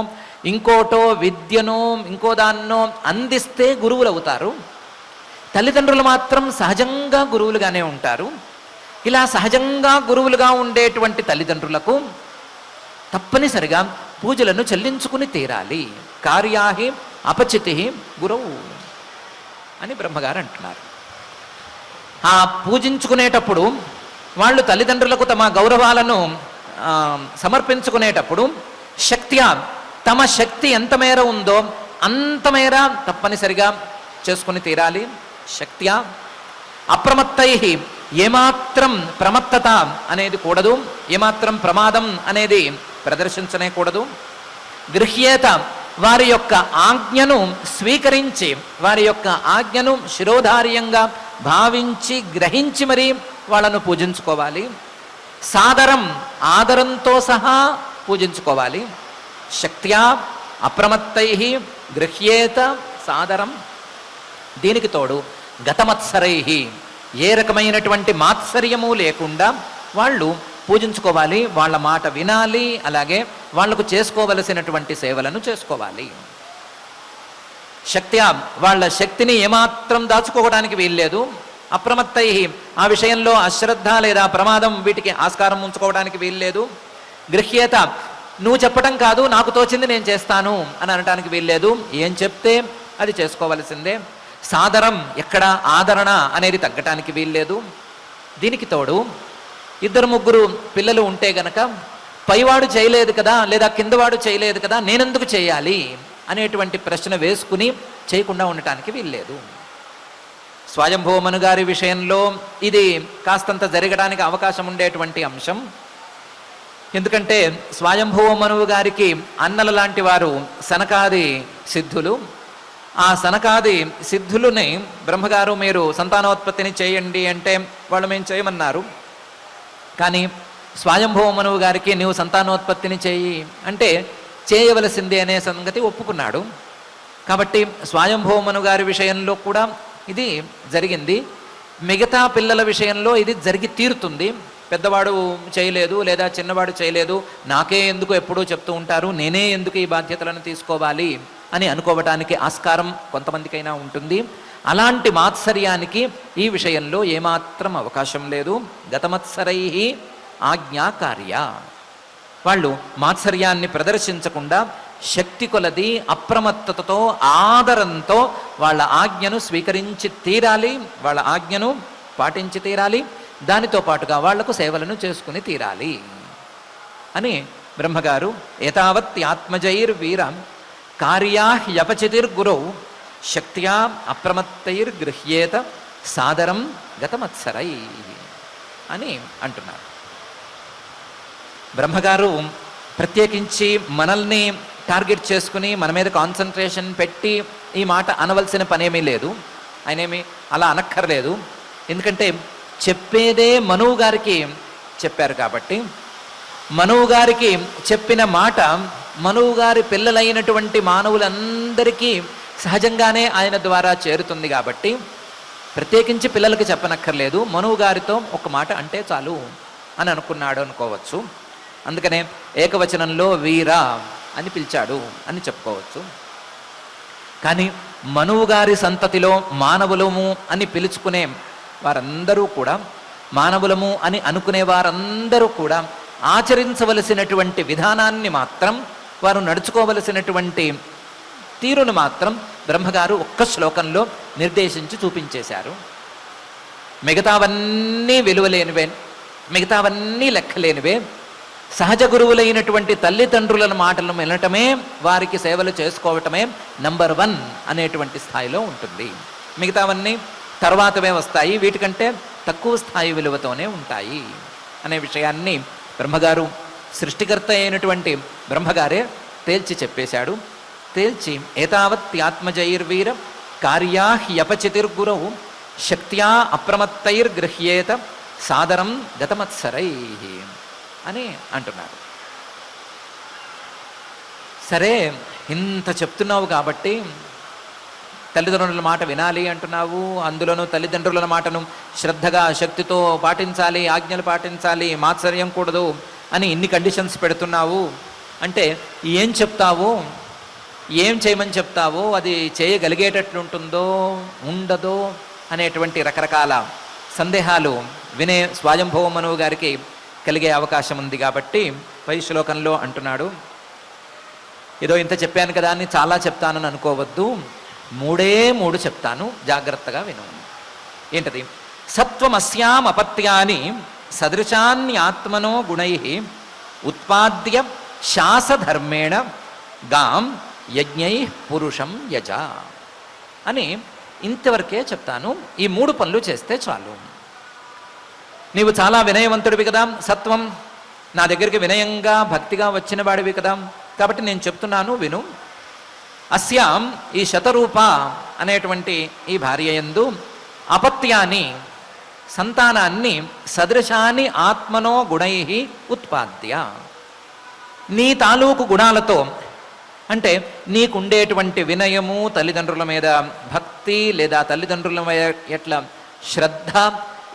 ఇంకోటో విద్యనో ఇంకో దాన్నో అందిస్తే గురువులు అవుతారు. తల్లిదండ్రులు మాత్రం సహజంగా గురువులుగానే ఉంటారు. ఇలా సహజంగా గురువులుగా ఉండేటువంటి తల్లిదండ్రులకు తప్పనిసరిగా పూజలను చెల్లించుకుని తీరాలి. కార్యాహి అపచితి గురువు అని బ్రహ్మగారు అంటున్నారు. ఆ పూజించుకునేటప్పుడు వాళ్ళు తల్లిదండ్రులకు తమ గౌరవాలను సమర్పించుకునేటప్పుడు శక్త్యా తమ శక్తి ఎంత మేర ఉందో అంత మేర తప్పనిసరిగా చేసుకుని తీరాలి. శక్త్యా అప్రమత్తై, ఏమాత్రం ప్రమత్తత అనేది కూడదు, ఏమాత్రం ప్రమాదం అనేది ప్రదర్శించనే కూడదు. గృహ్యేత వారి యొక్క ఆజ్ఞను స్వీకరించి, వారి యొక్క ఆజ్ఞను శిరోధార్యంగా భావించి గ్రహించి మరీ వాళ్ళను పూజించుకోవాలి. సాదరం ఆదరంతో సహా పూజించుకోవాలి. శక్త్యా అప్రమత్తై గృహ్యేత సాదరం. దీనికి తోడు గతమత్సరై, ఏ రకమైనటువంటి మాత్సర్యము లేకుండా వాళ్ళు పూజించుకోవాలి. వాళ్ళ మాట వినాలి, అలాగే వాళ్లకు చేసుకోవలసినటువంటి సేవలను చేసుకోవాలి. శక్త్యా వాళ్ళ శక్తిని ఏమాత్రం దాచుకోవడానికి వీల్లేదు. అప్రమత్తై ఆ విషయంలో అశ్రద్ధ లేదా ప్రమాదం వీటికి ఆస్కారం ఉంచుకోవడానికి వీల్లేదు. గృహ్యేత నువ్వు చెప్పడం కాదు, నాకు తోచింది నేను చేస్తాను అని అనడానికి వీల్లేదు. ఏం చెప్తే అది చేసుకోవలసిందే. సాదరం, ఎక్కడ ఆదరణ అనేది తగ్గటానికి వీల్లేదు. దీనికి తోడు ఇద్దరు ముగ్గురు పిల్లలు ఉంటే గనక పైవాడు చేయలేదు కదా లేదా కిందవాడు చేయలేదు కదా నేనెందుకు చేయాలి అనేటువంటి ప్రశ్న వేసుకుని చేయకుండా ఉండటానికి వీల్లేదు. స్వయంభువ మను గారి విషయంలో ఇది కాస్తంత జరగడానికి అవకాశం ఉండేటువంటి అంశం. ఎందుకంటే స్వయంభువ మనువు గారికి అన్నల లాంటి వారు సనకాది సిద్ధులు. ఆ సనకాది సిద్ధులని బ్రహ్మగారు మీరు సంతానోత్పత్తిని చేయండి అంటే వాళ్ళు మేము చేయమన్నారు. కానీ స్వయంభువ మనువు గారికి నీవు సంతానోత్పత్తిని చేయి అంటే చేయవలసిందే అనే సంగతి ఒప్పుకున్నాడు. కాబట్టి స్వయంభువ మను గారి విషయంలో కూడా ఇది జరిగింది. మిగతా పిల్లల విషయంలో ఇది జరిగి తీరుతుంది. పెద్దవాడు చేయలేదు లేదా చిన్నవాడు చేయలేదు, నాకే ఎందుకు ఎప్పుడూ చెప్తూ ఉంటారు, నేనే ఎందుకు ఈ బాధ్యతలను తీసుకోవాలి అని అనుకోవటానికి ఆస్కారం కొంతమందికైనా ఉంటుంది. అలాంటి మాత్సర్యానికి ఈ విషయంలో ఏమాత్రం అవకాశం లేదు. గతమత్సరై ఆజ్ఞాకార్య, వాళ్ళు మాత్సర్యాన్ని ప్రదర్శించకుండా శక్తి కొలది అప్రమత్తతతో ఆదరంతో వాళ్ళ ఆజ్ఞను స్వీకరించి తీరాలి, వాళ్ళ ఆజ్ఞను పాటించి తీరాలి. దానితో పాటుగా వాళ్లకు సేవలను చేసుకుని తీరాలి అని బ్రహ్మగారు ఏతావత్ ఆత్మజైర్వీరం కార్యాహ్యపచితిర్గురౌ శక్త్యా అప్రమత్తైర్గృహ్యేత సాదరం గతమత్సరై అని అంటున్నారు. బ్రహ్మగారు ప్రత్యేకించి మనల్ని టార్గెట్ చేసుకుని మన మీద కాన్సన్ట్రేషన్ పెట్టి ఈ మాట అనవలసిన పనేమీ లేదు. ఆయనేమి అలా అనక్కర్లేదు. ఎందుకంటే చెప్పేదే మనువు గారికి చెప్పారు కాబట్టి, మనువు గారికి చెప్పిన మాట మనువు గారి పిల్లలైనటువంటి మానవులందరికీ సహజంగానే ఆయన ద్వారా చేరుతుంది కాబట్టి ప్రత్యేకించి పిల్లలకి చెప్పనక్కర్లేదు. మనువు గారితో ఒక మాట అంటే చాలు అని అనుకున్నాడు అనుకోవచ్చు. అందుకనే ఏకవచనంలో వీరా అని పిలిచాడు అని చెప్పుకోవచ్చు. కానీ మనువు గారి సంతతిలో మానవులము అని పిలుచుకునే వారందరూ కూడా, మానవులము అని అనుకునే వారందరూ కూడా ఆచరించవలసినటువంటి విధానాన్ని మాత్రం, వారు నడుచుకోవలసినటువంటి తీరును మాత్రం బ్రహ్మగారు ఒక్క శ్లోకంలో నిర్దేశించి చూపించేశారు. మిగతావన్నీ విలువలేనివే, మిగతావన్నీ లెక్కలేనివే. సహజ గురువులైనటువంటి తల్లిదండ్రుల మాటలను వినటమే, వారికి సేవలు చేసుకోవటమే నంబర్ 1 అనేటువంటి స్థాయిలో ఉంటుంది. మిగతావన్నీ తర్వాతవే వస్తాయి, వీటికంటే తక్కువ స్థాయి విలువతోనే ఉంటాయి అనే విషయాన్ని బ్రహ్మగారు, సృష్టికర్త అయినటువంటి బ్రహ్మగారే తేల్చి చెప్పేశాడు. తేల్చి ఏతావత్యాత్మజైర్వీర కార్యాహ్యపచితిర్గురవు శక్త్యా అప్రమత్తైర్గృహ్యేత సాదరం గతమత్సరై అని అంటున్నారు. సరే, ఇంత చెప్తున్నావు కాబట్టి తల్లిదండ్రుల మాట వినాలి అంటున్నావు, అందులోనూ తల్లిదండ్రుల మాటను శ్రద్ధగా శక్తితో పాటించాలి, ఆజ్ఞలు పాటించాలి, మాత్సర్యం కూడదు అని ఇన్ని కండిషన్స్ పెడుతున్నావు అంటే ఏం చెప్తావు, ఏం చేయమని చెప్తావో, అది చేయగలిగేటట్లుంటుందో ఉండదో అనేటువంటి రకరకాల సందేహాలు వినే స్వయంభవ మనువు గారికి కలిగే అవకాశం ఉంది. కాబట్టి పై శ్లోకంలో అంటున్నాడు, ఏదో ఇంత చెప్పాను కదా అని చాలా చెప్తానని అనుకోవద్దు, 3 చెప్తాను, జాగ్రత్తగా విను. ఏంటది? సత్వమస్యామపత్యాని సదృశాన్యాత్మనో గుణై ఉత్పాద్య శాసధర్మేణ గాం యజ్ఞై పురుషం యజ అని ఇంతవరకే చెప్తాను. ఈ 3 పనులు చేస్తే చాలు. నీవు చాలా వినయవంతుడివి కదా, సత్వం, నా దగ్గరికి వినయంగా భక్తిగా వచ్చిన వాడివి కదా, కాబట్టి నేను చెప్తున్నాను విను. అస్యాం, ఈ శతరూప అనేటువంటి ఈ భార్య యందు అపత్యాన్ని, సంతానాన్ని, సదృశాన్ని ఆత్మనో గుణై ఉత్పాద్య, నీ తాలూకు గుణాలతో, అంటే నీకుండేటువంటి వినయము, తల్లిదండ్రుల మీద భక్తి లేదా తల్లిదండ్రుల మీద ఎట్లా శ్రద్ధ,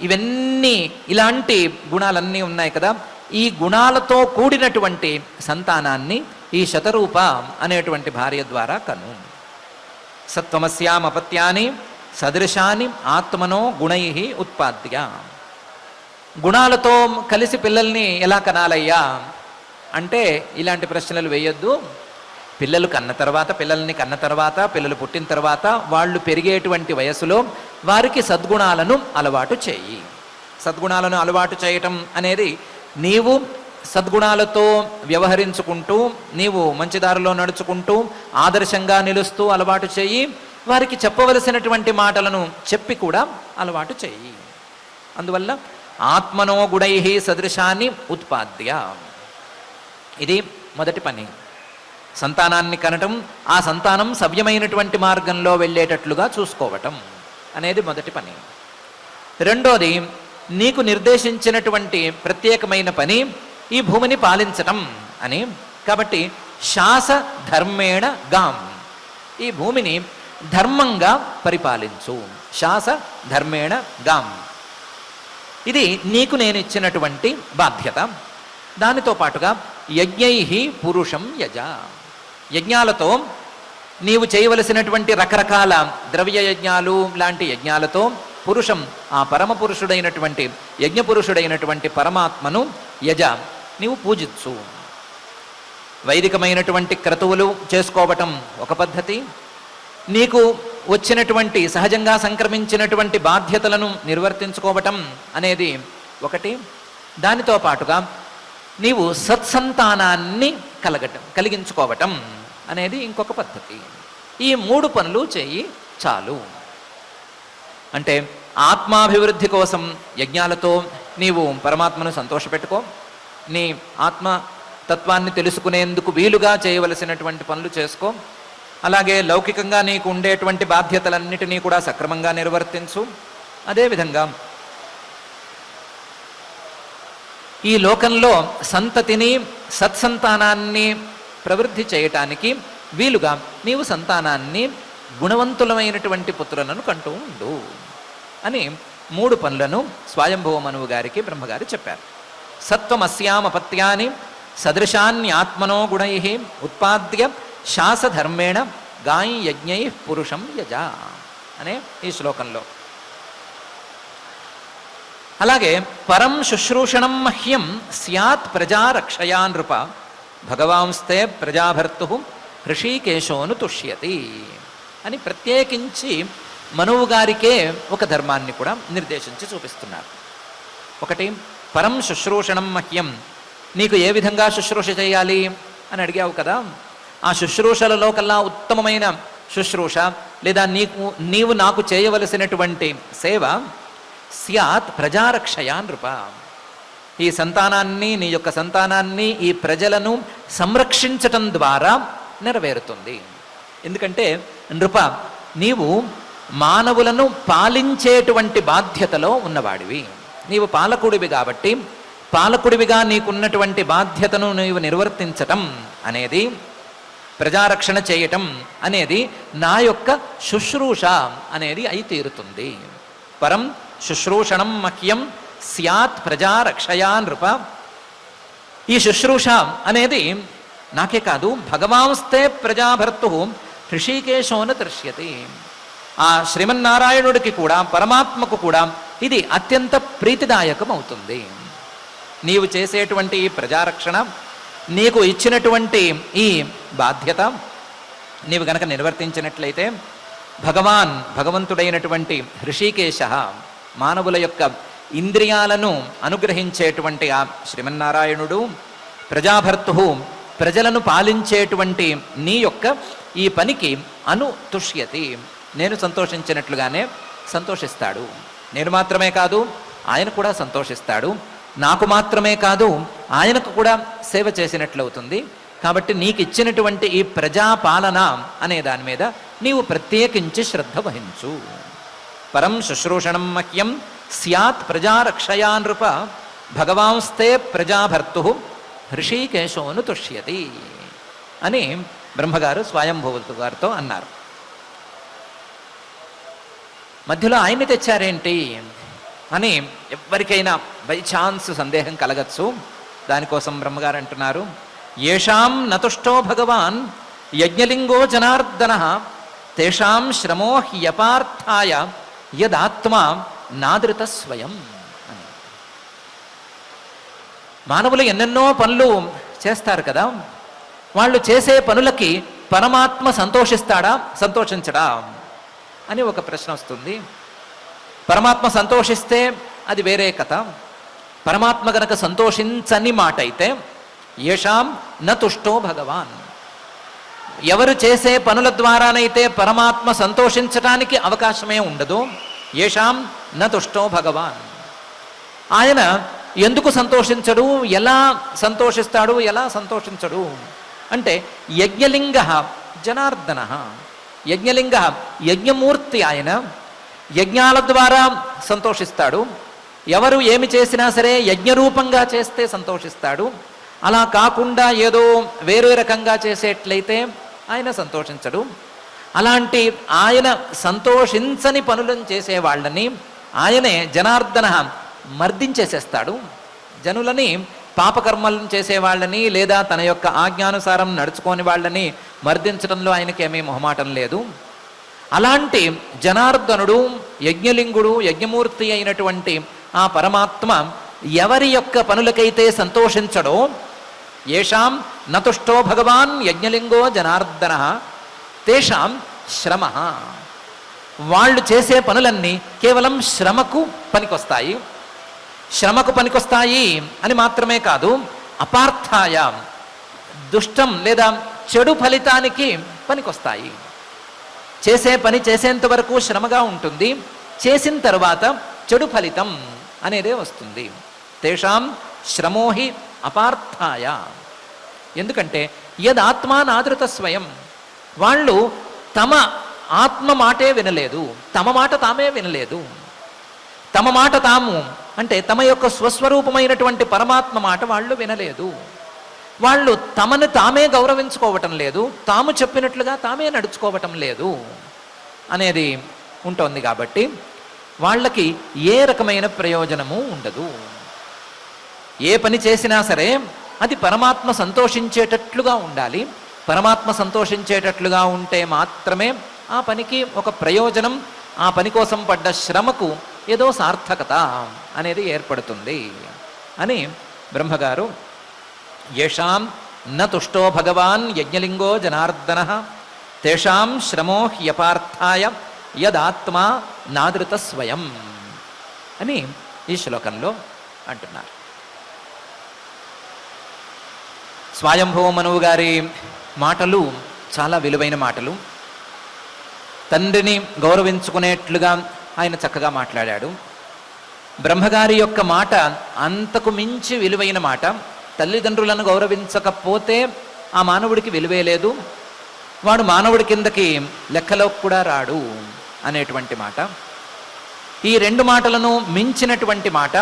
ఇవన్నీ ఇలాంటి గుణాలన్నీ ఉన్నాయి కదా, ఈ గుణాలతో కూడినటువంటి సంతానాన్ని ఈ శతరూప అనేటువంటి భార్య ద్వారా కను. సత్వమస్యామపత్యాని సదృశాని ఆత్మనో గుణై ఉత్పాద్య. గుణాలతో కలిసి పిల్లల్ని ఎలా కనాలయ్యా అంటే ఇలాంటి ప్రశ్నలు వేయొద్దు. పిల్లల్ని కన్న తర్వాత పిల్లలు పుట్టిన తర్వాత వాళ్ళు పెరిగేటువంటి వయసులో వారికి సద్గుణాలను అలవాటు చేయి. సద్గుణాలను అలవాటు చేయటం అనేది నీవు సద్గుణాలతో వ్యవహరించుకుంటూ, నీవు మంచి దారిలో నడుచుకుంటూ, ఆదర్శంగా నిలుస్తూ అలవాటు చేయి. వారికి చెప్పవలసినటువంటి మాటలను చెప్పి కూడా అలవాటు చేయి. అందువల్ల ఆత్మనో గుణై సదృశాన్ని ఉత్పాద్య, ఇది మొదటి పని. సంతానాన్ని కనటం, ఆ సంతానం సవ్యమైనటువంటి మార్గంలో వెళ్ళేటట్లుగా చూసుకోవటం అనేది మొదటి పని. రెండోది, నీకు నిర్దేశించినటువంటి ప్రత్యేకమైన పని ఈ భూమిని పాలించటం అని. కాబట్టి శాస ధర్మేణ గాం, ఈ భూమిని ధర్మంగా పరిపాలించు. శాస ధర్మేణ గాం, ఇది నీకు నేను ఇచ్చినటువంటి బాధ్యత. దానితో పాటుగా యజ్ఞై పురుషం యజ, యజ్ఞాలతో నీవు చేయవలసినటువంటి రకరకాల ద్రవ్య యజ్ఞాలు లాంటి యజ్ఞాలతో పురుషం, ఆ పరమ పురుషుడైనటువంటి యజ్ఞపురుషుడైనటువంటి పరమాత్మను యజ, నీవు పూజించు. వైదికమైనటువంటి క్రతువులు చేసుకోవటం ఒక పద్ధతి, నీకు వచ్చినటువంటి సహజంగా సంక్రమించినటువంటి బాధ్యతలను నిర్వర్తించుకోవటం అనేది ఒకటి. దానితో పాటుగా నీవు సత్సంతానాన్ని కలిగించుకోవటం అనేది ఇంకొక పద్ధతి. ఈ 3 పనులు చేయి చాలు. అంటే ఆత్మాభివృద్ధి కోసం యజ్ఞాలతో నీవు పరమాత్మను సంతోషపెట్టుకో, నీ ఆత్మతత్వాన్ని తెలుసుకునేందుకు వీలుగా చేయవలసినటువంటి పనులు చేసుకో. అలాగే లౌకికంగా నీకు ఉండేటువంటి బాధ్యతలన్నిటినీ కూడా సక్రమంగా నిర్వర్తించు. అదేవిధంగా ఈ లోకంలో సంతతిని, సత్సంతానాన్ని ప్రవృద్ధి చేయటానికి వీలుగా నీవు సంతానాన్ని, గుణవంతులమైనటువంటి పుత్రులను కంటూ ఉండు అని 3 పనులను స్వయంభవ మనువు గారికి బ్రహ్మగారు చెప్పారు. సత్వమస్యామపత్యాని సదృశాన్యాత్మనో గుణై ఉత్పాద్య శాసధర్మేణ గాయి యజ్ఞై పురుషం యజ అనే ఈ శ్లోకంలో. అలాగే పరం శుశ్రూషణం మహ్యం స్యాత్ ప్రజారక్షయా నృప భగవాంస్తే ప్రజాభర్తు హృషీకేశోను తుష్యతి అని ప్రత్యేకించి మనువు గారికే ఒక ధర్మాన్ని కూడా నిర్దేశించి చూపిస్తున్నారు. ఒకటి, పరం శుశ్రూషణం మహ్యం, నీకు ఏ విధంగా శుశ్రూష చేయాలి అని అడిగావు కదా, ఆ శుశ్రూషలలో కల్లా ఉత్తమమైన శుశ్రూష లేదా నీవు నాకు చేయవలసినటువంటి సేవ స్యాత్ ప్రజారక్షయా నృప, ఈ సంతానాన్ని, నీ యొక్క సంతానాన్ని, ఈ ప్రజలను సంరక్షించటం ద్వారా నెరవేరుతుంది. ఎందుకంటే నృప, నీవు మానవులను పాలించేటువంటి బాధ్యతలో ఉన్నవాడివి, నీవు పాలకుడివి కాబట్టి పాలకుడివిగా నీకున్నటువంటి బాధ్యతను నీవు నిర్వర్తించటం అనేది, ప్రజారక్షణ చేయటం అనేది నా యొక్క శుశ్రూష అనేది అయి తీరుతుంది. పరం శుశ్రూషణం మహ్యం స్యాత్ ప్రజారక్షయా నృప. ఈ శుశ్రూష అనేది నాకే కాదు, భగవాంస్తే ప్రజాభర్తు హృషికేశోన దృశ్యతే, ఆ శ్రీమన్నారాయణుడికి కూడా, పరమాత్మకు కూడా ఇది అత్యంత ప్రీతిదాయకం అవుతుంది. నీవు చేసేటువంటి ఈ ప్రజారక్షణ, నీకు ఇచ్చినటువంటి ఈ బాధ్యత నీవు గనక నిర్వర్తించినట్లయితే భగవంతుడైనటువంటి హృషికేశ, మానవుల యొక్క ఇంద్రియాలను అనుగ్రహించేటువంటి ఆ శ్రీమన్నారాయణుడు, ప్రజాభర్తు ప్రజలను పాలించేటువంటి నీ యొక్క ఈ పనికి అనుతుష్యతి, నేను సంతోషించినట్లుగానే సంతోషిస్తాడు. నేను మాత్రమే కాదు, ఆయన కూడా సంతోషిస్తాడు. నాకు మాత్రమే కాదు, ఆయనకు కూడా సేవ చేసినట్లవుతుంది. కాబట్టి నీకు ఇచ్చినటువంటి ఈ ప్రజాపాలన అనే దాని మీద నీవు ప్రత్యేకించి శ్రద్ధ వహించు. పరం శుశ్రూషణం మహ్యం స్యాత్ ప్రజారక్షయా నృప, భగవాంస్తే ప్రజాభర్తు హృషికేశోను తుష్యతి అని బ్రహ్మగారు స్వయంభువులు గారితో అన్నారు. మధ్యలో ఆయన్ని తెచ్చారేంటి అని ఎవరికైనా బై ఛాన్స్ సందేహం కలగచ్చు. దానికోసం బ్రహ్మగారు అంటున్నారు, ఏషాం నతుష్టో భగవాన్ యజ్ఞలింగో జనార్దన తేషాం శ్రమో హ్యపార్థాయ యదాత్మా నాదృత స్వయం అని. మానవులు ఎన్నెన్నో పనులు చేస్తారు కదా, వాళ్ళు చేసే పనులకి పరమాత్మ సంతోషిస్తాడా, సంతోషించడా అని ఒక ప్రశ్న వస్తుంది. పరమాత్మ సంతోషిస్తే అది వేరే కథ. పరమాత్మ గనక సంతోషించని మాట అయితే ఏషాం నతుష్టో భగవాన్, ఎవరు చేసే పనుల ద్వారానైతే పరమాత్మ సంతోషించటానికి అవకాశమే ఉండదు, ఏషాం నతుష్టో భగవాన్. ఆయన ఎందుకు సంతోషించడు, ఎలా సంతోషిస్తాడు, ఎలా సంతోషించడు అంటే యజ్ఞలింగ జనార్దన, యజ్ఞలింగ యజ్ఞమూర్తి, ఆయన యజ్ఞాల ద్వారా సంతోషిస్తాడు. ఎవరు ఏమి చేసినా సరే యజ్ఞరూపంగా చేస్తే సంతోషిస్తాడు. అలా కాకుండా ఏదో వేరే రకంగా చేసేట్లయితే ఆయన సంతోషించడు. అలాంటి ఆయన సంతోషించని పనులను చేసే వాళ్ళని ఆయనే జనార్దన మర్దించేసేస్తాడు. జనులని, పాపకర్మలను చేసేవాళ్ళని లేదా తన యొక్క ఆజ్ఞానుసారం నడుచుకోని వాళ్ళని మర్దించడంలో ఆయనకి ఏమీ మొహమాటం లేదు. అలాంటి జనార్దనుడు, యజ్ఞలింగుడు, యజ్ఞమూర్తి అయినటువంటి ఆ పరమాత్మ ఎవరి యొక్క పనులకైతే సంతోషించడో, ఏషాం నతుష్టో భగవాన్ యజ్ఞలింగో జనార్దన తేషాం శ్రమ, వాళ్ళు చేసే పనులన్నీ కేవలం శ్రమకు పనికొస్తాయి. శ్రమకు పనికొస్తాయి అని మాత్రమే కాదు, అపార్థాయ, దుష్టం లేదా చెడు ఫలితానికి పనికొస్తాయి. చేసే పని చేసేంత వరకు శ్రమగా ఉంటుంది, చేసిన తర్వాత చెడు ఫలితం అనేదే వస్తుంది. తేషాం శ్రమోహి అపార్థాయ, ఎందుకంటే యదాత్మా నాదృత స్వయం, వాళ్ళు తమ ఆత్మ మాటే వినలేదు, తమ మాట తామే వినలేదు. తమ మాట తాము అంటే తమ యొక్క స్వస్వరూపమైనటువంటి పరమాత్మ మాట వాళ్ళు వినలేదు. వాళ్ళు తమను తామే గౌరవించుకోవటం లేదు, తాము చెప్పినట్లుగా తామే నడుచుకోవటం లేదు అనేది ఉంటుంది. కాబట్టి వాళ్ళకి ఏ రకమైన ప్రయోజనము ఉండదు. ఏ పని చేసినా సరే అది పరమాత్మ సంతోషించేటట్లుగా ఉండాలి. పరమాత్మ సంతోషించేటట్లుగా ఉంటే మాత్రమే ఆ పనికి ఒక ప్రయోజనం, ఆ పని కోసం పడ్డ శ్రమకు ఏదో సార్థకత అనేది ఏర్పడుతుంది అని బ్రహ్మగారు ఏషాం న తుష్టో భగవాన్ యజ్ఞలింగో జనార్దన తేషాం శ్రమో హ్యపార్థాయ యదాత్మా నాదృత స్వయం అని ఈ శ్లోకంలో అంటున్నారు. స్వయంభవ మనువు గారి మాటలు చాలా విలువైన మాటలు. తండ్రిని గౌరవించుకునేట్లుగా ఆయన చక్కగా మాట్లాడాడు. బ్రహ్మగారి యొక్క మాట అంతకు మించి విలువైన మాట. తల్లిదండ్రులను గౌరవించకపోతే ఆ మానవుడికి విలువే లేదు, వాడు మానవుడి కిందకి లెక్కలోకి కూడా రాడు అనేటువంటి మాట. ఈ రెండు మాటలను మించినటువంటి మాట,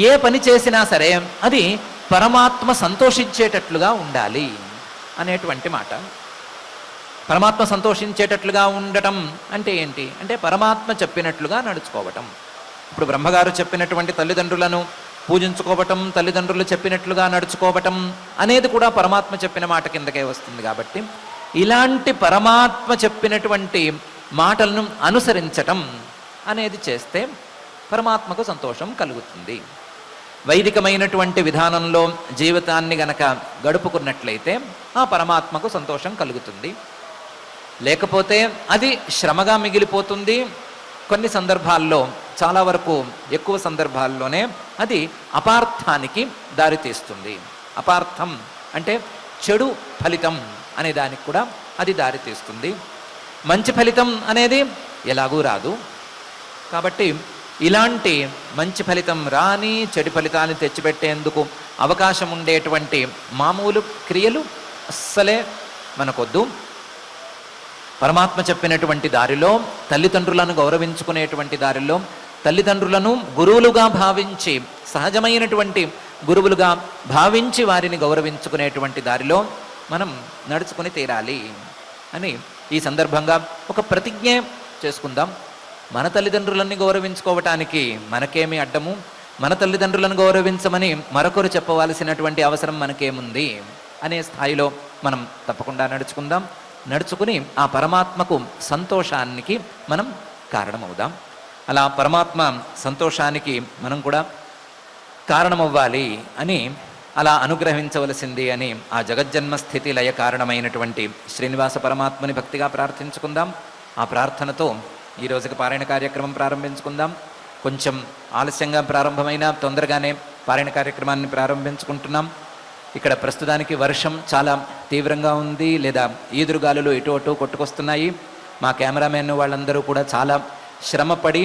ఏ పని చేసినా సరే అది పరమాత్మ సంతోషించేటట్లుగా ఉండాలి అనేటువంటి మాట. పరమాత్మ సంతోషించేటట్లుగా ఉండటం అంటే ఏంటి అంటే పరమాత్మ చెప్పినట్లుగా నడుచుకోవటం. ఇప్పుడు బ్రహ్మగారు చెప్పినటువంటి తల్లిదండ్రులను పూజించుకోవటం, తల్లిదండ్రులు చెప్పినట్లుగా నడుచుకోవటం అనేది కూడా పరమాత్మ చెప్పిన మాట కిందకే వస్తుంది. కాబట్టి ఇలాంటి పరమాత్మ చెప్పినటువంటి మాటలను అనుసరించటం అనేది చేస్తే పరమాత్మకు సంతోషం కలుగుతుంది. వైదికమైనటువంటి విధానంలో జీవితాన్ని గనక గడుపుకున్నట్లయితే ఆ పరమాత్మకు సంతోషం కలుగుతుంది. లేకపోతే అది శ్రమగా మిగిలిపోతుంది. కొన్ని సందర్భాల్లో, చాలా వరకు ఎక్కువ సందర్భాల్లోనే అది అపార్థానికి దారితీస్తుంది. అపార్థం అంటే చెడు ఫలితం అనే దానికి కూడా అది దారితీస్తుంది. మంచి ఫలితం అనేది ఎలాగూ రాదు. కాబట్టి ఇలాంటి మంచి ఫలితం రాని చెడు ఫలితాన్ని తెచ్చిపెట్టేందుకు అవకాశం ఉండేటువంటి మామూలు క్రియలు అస్సలే మనకొద్దు. పరమాత్మ చెప్పినటువంటి దారిలో, తల్లిదండ్రులను గౌరవించుకునేటువంటి దారిలో, తల్లిదండ్రులను గురువులుగా భావించి, సహజమైనటువంటి గురువులుగా భావించి వారిని గౌరవించుకునేటువంటి దారిలో మనం నడుచుకుని తీరాలి అని ఈ సందర్భంగా ఒక ప్రతిజ్ఞ చేసుకుందాం. మన తల్లిదండ్రులని గౌరవించుకోవటానికి మనకేమి అడ్డము, మన తల్లిదండ్రులను గౌరవించమని మరొకరు చెప్పవలసినటువంటి అవసరం మనకేముంది అనే స్థాయిలో మనం తప్పకుండా నడుచుకుందాం. నడుచుకుని ఆ పరమాత్మకు సంతోషానికి మనం కారణమవుదాం. అలా పరమాత్మ సంతోషానికి మనం కూడా కారణమవ్వాలి అని, అలా అనుగ్రహించవలసింది అని ఆ జగజ్జన్మ స్థితి లయ కారణమైనటువంటి శ్రీనివాస పరమాత్మని భక్తిగా ప్రార్థించుకుందాం. ఆ ప్రార్థనతో ఈ రోజుకి పారాయణ కార్యక్రమం ప్రారంభించుకుందాం. కొంచెం ఆలస్యంగా ప్రారంభమైన తొందరగానే పారాయణ కార్యక్రమాన్ని ప్రారంభించుకుంటున్నాం. ఇక్కడ ప్రస్తుతానికి వర్షం చాలా తీవ్రంగా ఉంది, లేదా ఈదురుగాలులు ఇటు అటు కొట్టుకొస్తున్నాయి. మా కెమెరామెన్ వాళ్ళందరూ కూడా చాలా శ్రమపడి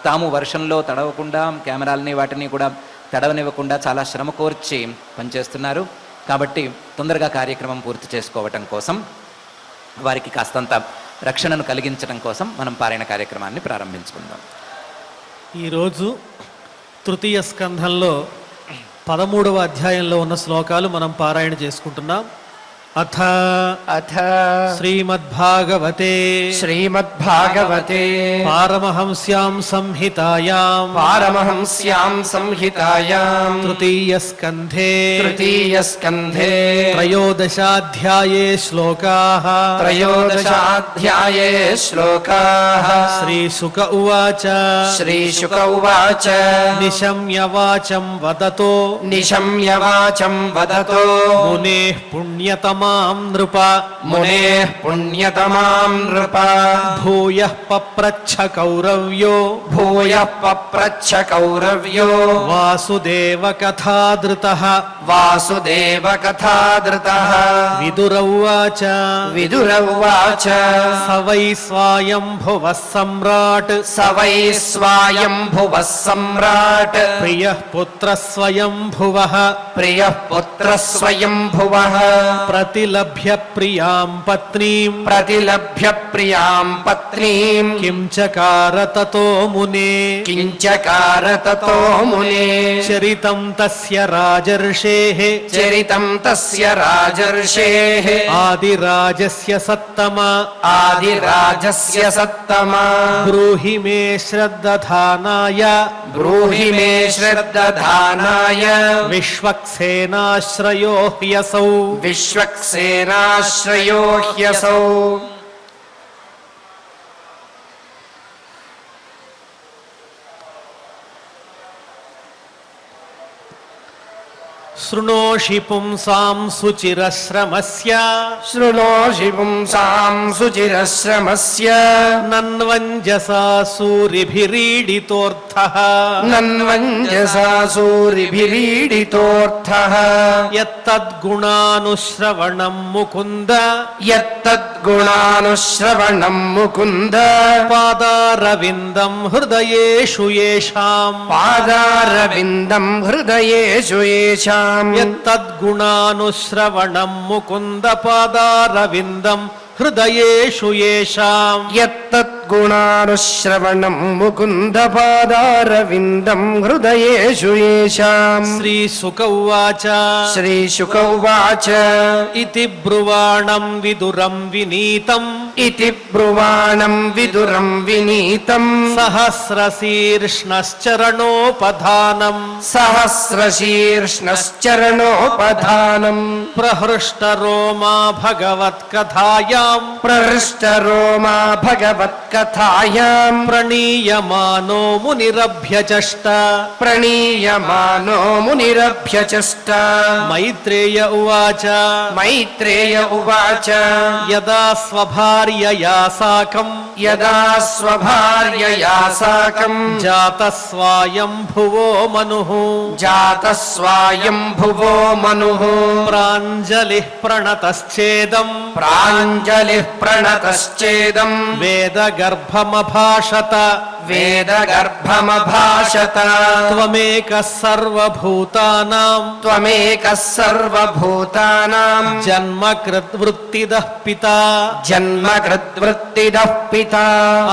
తాము వర్షంలో తడవకుండా, కెమెరాలని వాటిని కూడా తడవనివ్వకుండా చాలా శ్రమ కోర్చి పనిచేస్తున్నారు. కాబట్టి తొందరగా కార్యక్రమం పూర్తి చేసుకోవటం కోసం, వారికి కాస్తంత రక్షణను కలిగించడం కోసం మనం పారాయణ కార్యక్రమాన్ని ప్రారంభించుకుందాం. ఈరోజు తృతీయ స్కంధంలో 13వ అధ్యాయంలో ఉన్న శ్లోకాలు మనం పారాయణ చేసుకుంటున్నాం. అథ శ్రీమద్భాగవతే పారమహంస్యాం సంహితాయాం తృతీయ స్కంధే త్రయోదశాధ్యాయే శ్లోకాః శ్రీశుక ఉవాచ నిశమ్య వాచం వదతో మునేః పుణ్యతమాం నృప భూయః పప్రచ్ఛ కౌరవ్యో వాసుదేవ కథాదృతః విదురౌవాచ స వై స్వాయంభువః సమ్రాట్ ప్రియః పుత్రః స్వయంభువః ప్రతిలభ్య ప్రియాం పత్నీం కిం చకార తతో మునే చరితం తస్య రాజర్షేః ఆదిరాజస్య సత్తమ బ్రూహి మే శ్రద్దధానాయ విశ్వక్సేనాశ్రయో హ్యసౌ శృణోషి పుంసాం సుచిరశ్రమస్య శృణోషి పుంసాం సుచిరశ్రమస్య నన్వంజసా సూరిభిరీడితోర్థః నన్వంజసా సూరిభిరీడితోర్థః యత్తద్గుణానుశ్రవణం ముకుంద యత్తద్గుణానుశ్రవణం ముకుంద పాదారవిందం హృదయేషు యేషాం పాదారవిందం హృదయేషు యేషాం యత్తద్గుణానుశ్రవణం ముకుంద పాదారవిందం హృదయేషు యేషాం యత్తద్గుణానుశ్రవణం ముకుంద పాదారవిందం హృదయేషు యేషాం శ్రీశుక ఉవాచ శ్రీశుక ఉవాచ ఇతి బ్రువాణం విదురం వినీతం ఇతి బ్రువాణం విదురం వినీతం సహస్రశీర్ష్ణశ్చరణోపధానం సహస్రశీర్ష్ణశ్చరణోపధానం ప్రహృష్టరోమా భగవత్కథాయాం ప్రహృష్టరోమా భగవత్కథాయాం ప్రణీయమానో మునిరభ్యచష్ట ప్రణీయమానో మునిరభ్యచష్ట మైత్రేయ ఉవాచ మైత్రేయ ఉవాచ యదా స్వభార్యయా సాకం యదా స్వభార్యయా సాకం జాతస్వాయంభువో మనుః జాతస్వాయంభువో మనుః ప్రాంజలిః ప్రణతశ్చేదం ప్రాంజలిః ప్రణతశ్చేదం వేదగర్భమభాషత వేదగర్భమభాషత త్వమేకः సర్వభూతానాం త్వమేకः సర్వభూతానాం జన్మకృద్వృత్తిదః పితా జన్మకృద్వృత్తిదః పితా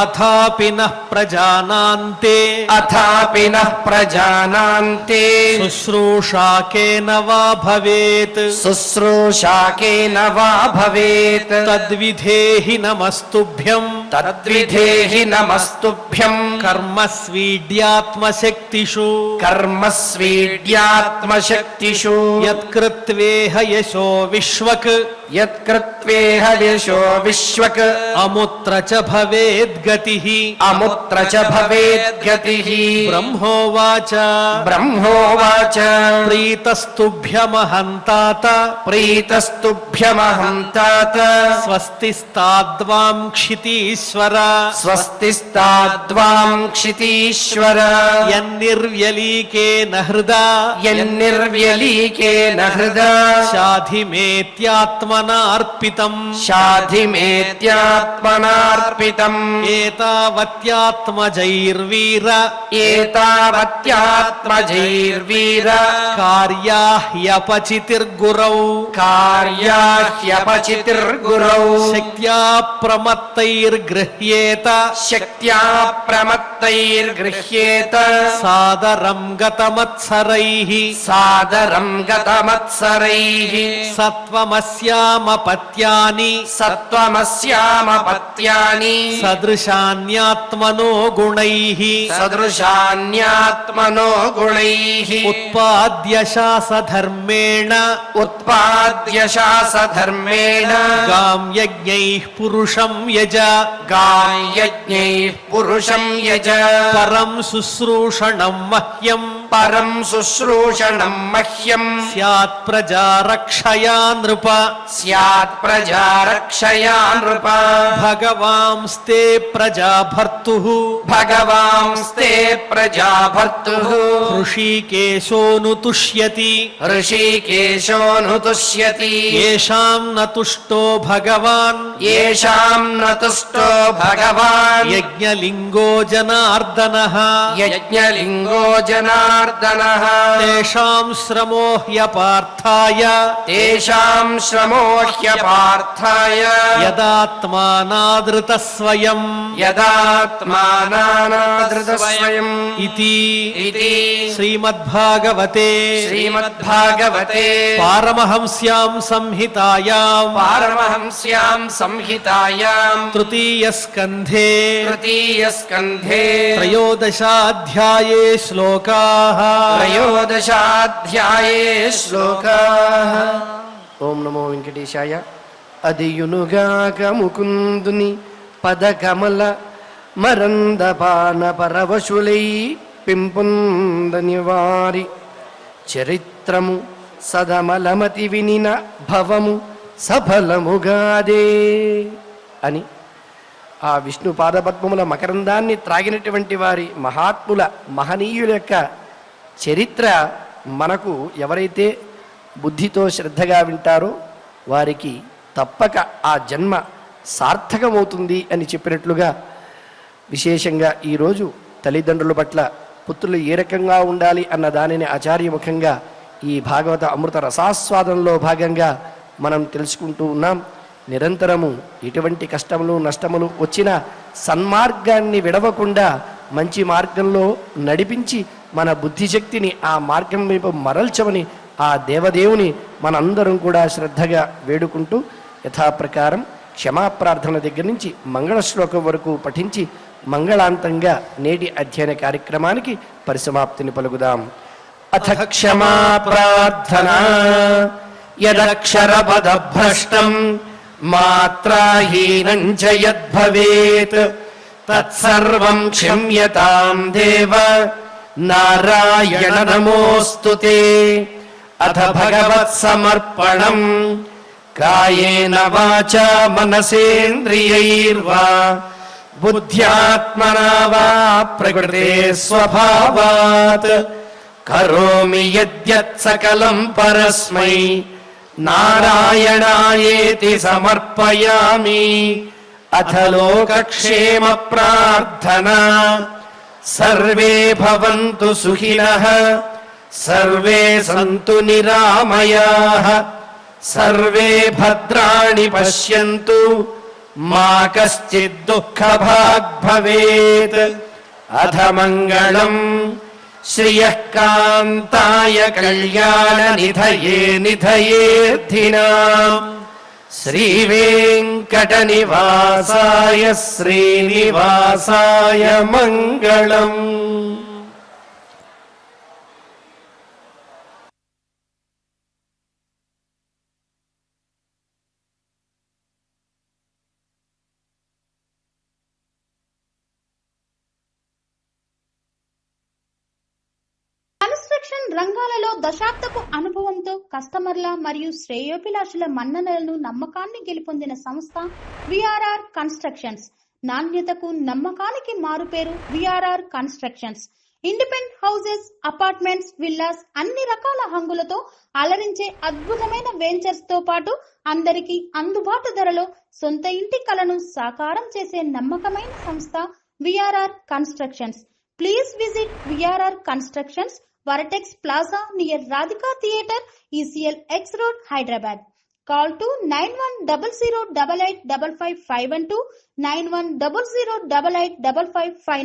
అథాపి నః ప్రజానాన్తే అథాపి నః ప్రజానాన్తే శుశ్రూషాకేన వా భవేత్ శుశ్రూషాకేన వా భవేత్ తద్విధేహి నమస్తుభ్యం తద్విధేహి నమస్తుభ్యం కర్మస్వీడ్యాత్మశక్తిషు కర్మస్వీడ్యాత్మశక్తిషు యత్కృత్వేహ యశో విశ్వక్ యత్కృత్వేహ యశో విశ్వక్ అముత్ర చ భవేద్గతిః అముత్ర చ భవేద్గతిః బ్రహ్మోవాచ బ్రహ్మోవాచ ప్రీతస్తుభ్యమహం తాత ప్రీతస్తుభ్యమహం తాత స్వస్తిస్తాద్వాం క్షితీశ్వర స్వస్తిస్తాద్వాం క్షితీశ్వర యన్నిర్వ్యలీకేన హృదా యన్నిర్వ్యలీకేన హృదా శాధిమేత్యాత్మనార్పితం శాధిమేత్యాత్మనార్పితం ఏతావత్యాత్మజైర్వీర ఏతావత్యాత్మజైర్వీర కార్యాహ్యపచితిర్గురౌ కార్యాహ్యపచితిర్గురౌ శక్త్యా ప్రమత్తైర్గృహ్యేత శక్త్యా ప్రమత్తైర్గృహ్యేత సాదరం గతమత్సరైః సాదరం గతమత్సరైః సత్వమస్యామపత్యాని సత్వమస్యామపత్యాని సదృశాన్యాత్మనో గుణైః సదృశాన్యాత్మనో గుణైః ఉత్పాద్య శాసధర్మేణ ఉత్పాద్య శాసధర్మేణ గాం యజ్ఞైః పురుషం యజ గాయజ్ఞైః పురుషం యజ పరం శుశ్రూషణం మహ్యం పరం శుశ్రూషణం మహ్యం స్యాత్ ప్రజారక్షయా నృప స్యాత్ ప్రజారక్షయా నృప భగవాంస్తే ప్రజాభర్తుః భగవాంస్తే ప్రజాభర్తుః హృషీకేశోను తుష్యతి ఋషికేశోనుతుష్యతి येषां न तुष्टो भगवान् येषां न तुष्टो भगवान् यज्ञलिङ्गो जनार्दनः यज्ञलिङ्गो जनार्दनः तेषां श्रमो ह्यपार्थाय तेषां श्रमो ह्यपार्थाय यदात्मानादृतः स्वयं यदात्मानादृतस्वयम् इति इति श्रीमद्भागवते श्रीमद्भागवते पारमहंस्यां संहितायां पारमहंस्यां संहितायां तृतीयस्कन्धे तृतीयस्कन्धे त्रयोदशाध्याये श्लोकाः त्रयोदशाध्याये श्लोकाः ఓం నమో వెంకటేశాయ. అదియునుగాక ముకుందుని పదకమల మరందపాన పరవశులై పెంపొందని వారి చరిత్రము సదమలమతి వినిన భవము సఫలముగాదే అని ఆ విష్ణు పాదపద్మముల మకరందాన్ని త్రాగినటువంటి వారి మహాత్ముల మహనీయుల యొక్క చరిత్ర మనకు ఎవరైతే బుద్ధితో శ్రద్ధగా వింటారో వారికి తప్పక ఆ జన్మ సార్థకమవుతుంది అని చెప్పినట్లుగా విశేషంగా ఈరోజు తల్లిదండ్రుల పట్ల పుత్రులు ఏ రకంగా ఉండాలి అన్న దానిని ఆచార్యముఖంగా ఈ భాగవత అమృత రసాస్వాదంలో భాగంగా మనం తెలుసుకుంటూ ఉన్నాం. నిరంతరము ఎటువంటి కష్టములు నష్టములు వచ్చినా సన్మార్గాన్ని విడవకుండా మంచి మార్గంలో నడిపించి మన బుద్ధిశక్తిని ఆ మార్గం వైపు మరల్చమని ఆ దేవదేవుని మనందరం కూడా శ్రద్ధగా వేడుకుంటూ యథాప్రకారం క్షమాప్రార్థన దగ్గర నుంచి మంగళ శ్లోకం వరకు పఠించి మంగళాంతంగా నేటి అధ్యయన కార్యక్రమానికి పరిసమాప్తిని పలుకుదాం. అథ క్షమా ప్రార్థన యదక్షరపదభ్రష్టం మాత్రాహీనం చ యద్భవేత్ తత్సర్వం క్షమ్యతాం దేవ నారాయణ నమోస్తుతే. అథ భగవత్ సమర్పణం కాయేన వాచా మనసేంద్రియైర్వా బుద్ధ్యాత్మనా వా ప్రకృతే స్వభావాత్ కరోమి యద్యత్ సకలం పరస్మై నారాయణాయేతి సమర్పయామి. అథ లోకక్షేమ ప్రార్థనా సర్వే భవంతు సుఖినః సర్వే సంతు నిరామయాః సర్వే భద్రాణి పశ్యంతు మా కశ్చిద్ దుఃఖభాగ్ భవేత్. అథ మంగళం శ్రియః కాంతాయ కళ్యాణ నిధయే నిధయేర్థినాం శ్రీవేంకట నివాసాయ శ్రీనివాసాయ మంగళం. కన్స్ట్రక్షన్ రంగాలలో దశాబ్దపు అనుభవంతో కస్టమర్ల మరియు శ్రేయోభిలాషుల మన్ననలను నమ్మకాన్ని గెలుపొందిన సంస్థ విఆర్ఆర్ కన్స్ట్రక్షన్స్. నాణ్యతకు నమ్మకానికి మారుపేరు VRR constructions. Independent houses, apartments, villas అన్ని రకాల హంగులతో అలరించే అద్భుతమైన వెంచర్స్ తో పాటు అందరికీ అందుబాటు ధరలో సొంత ఇంటి కలను సాకారం చేసే నమ్మకమైన సంస్థ VRR constructions. Please visit VRR Constructions, Varatex Plaza near Radhika Theatre, ECL X Road, Hyderabad. Call to 9100885551 9100885559.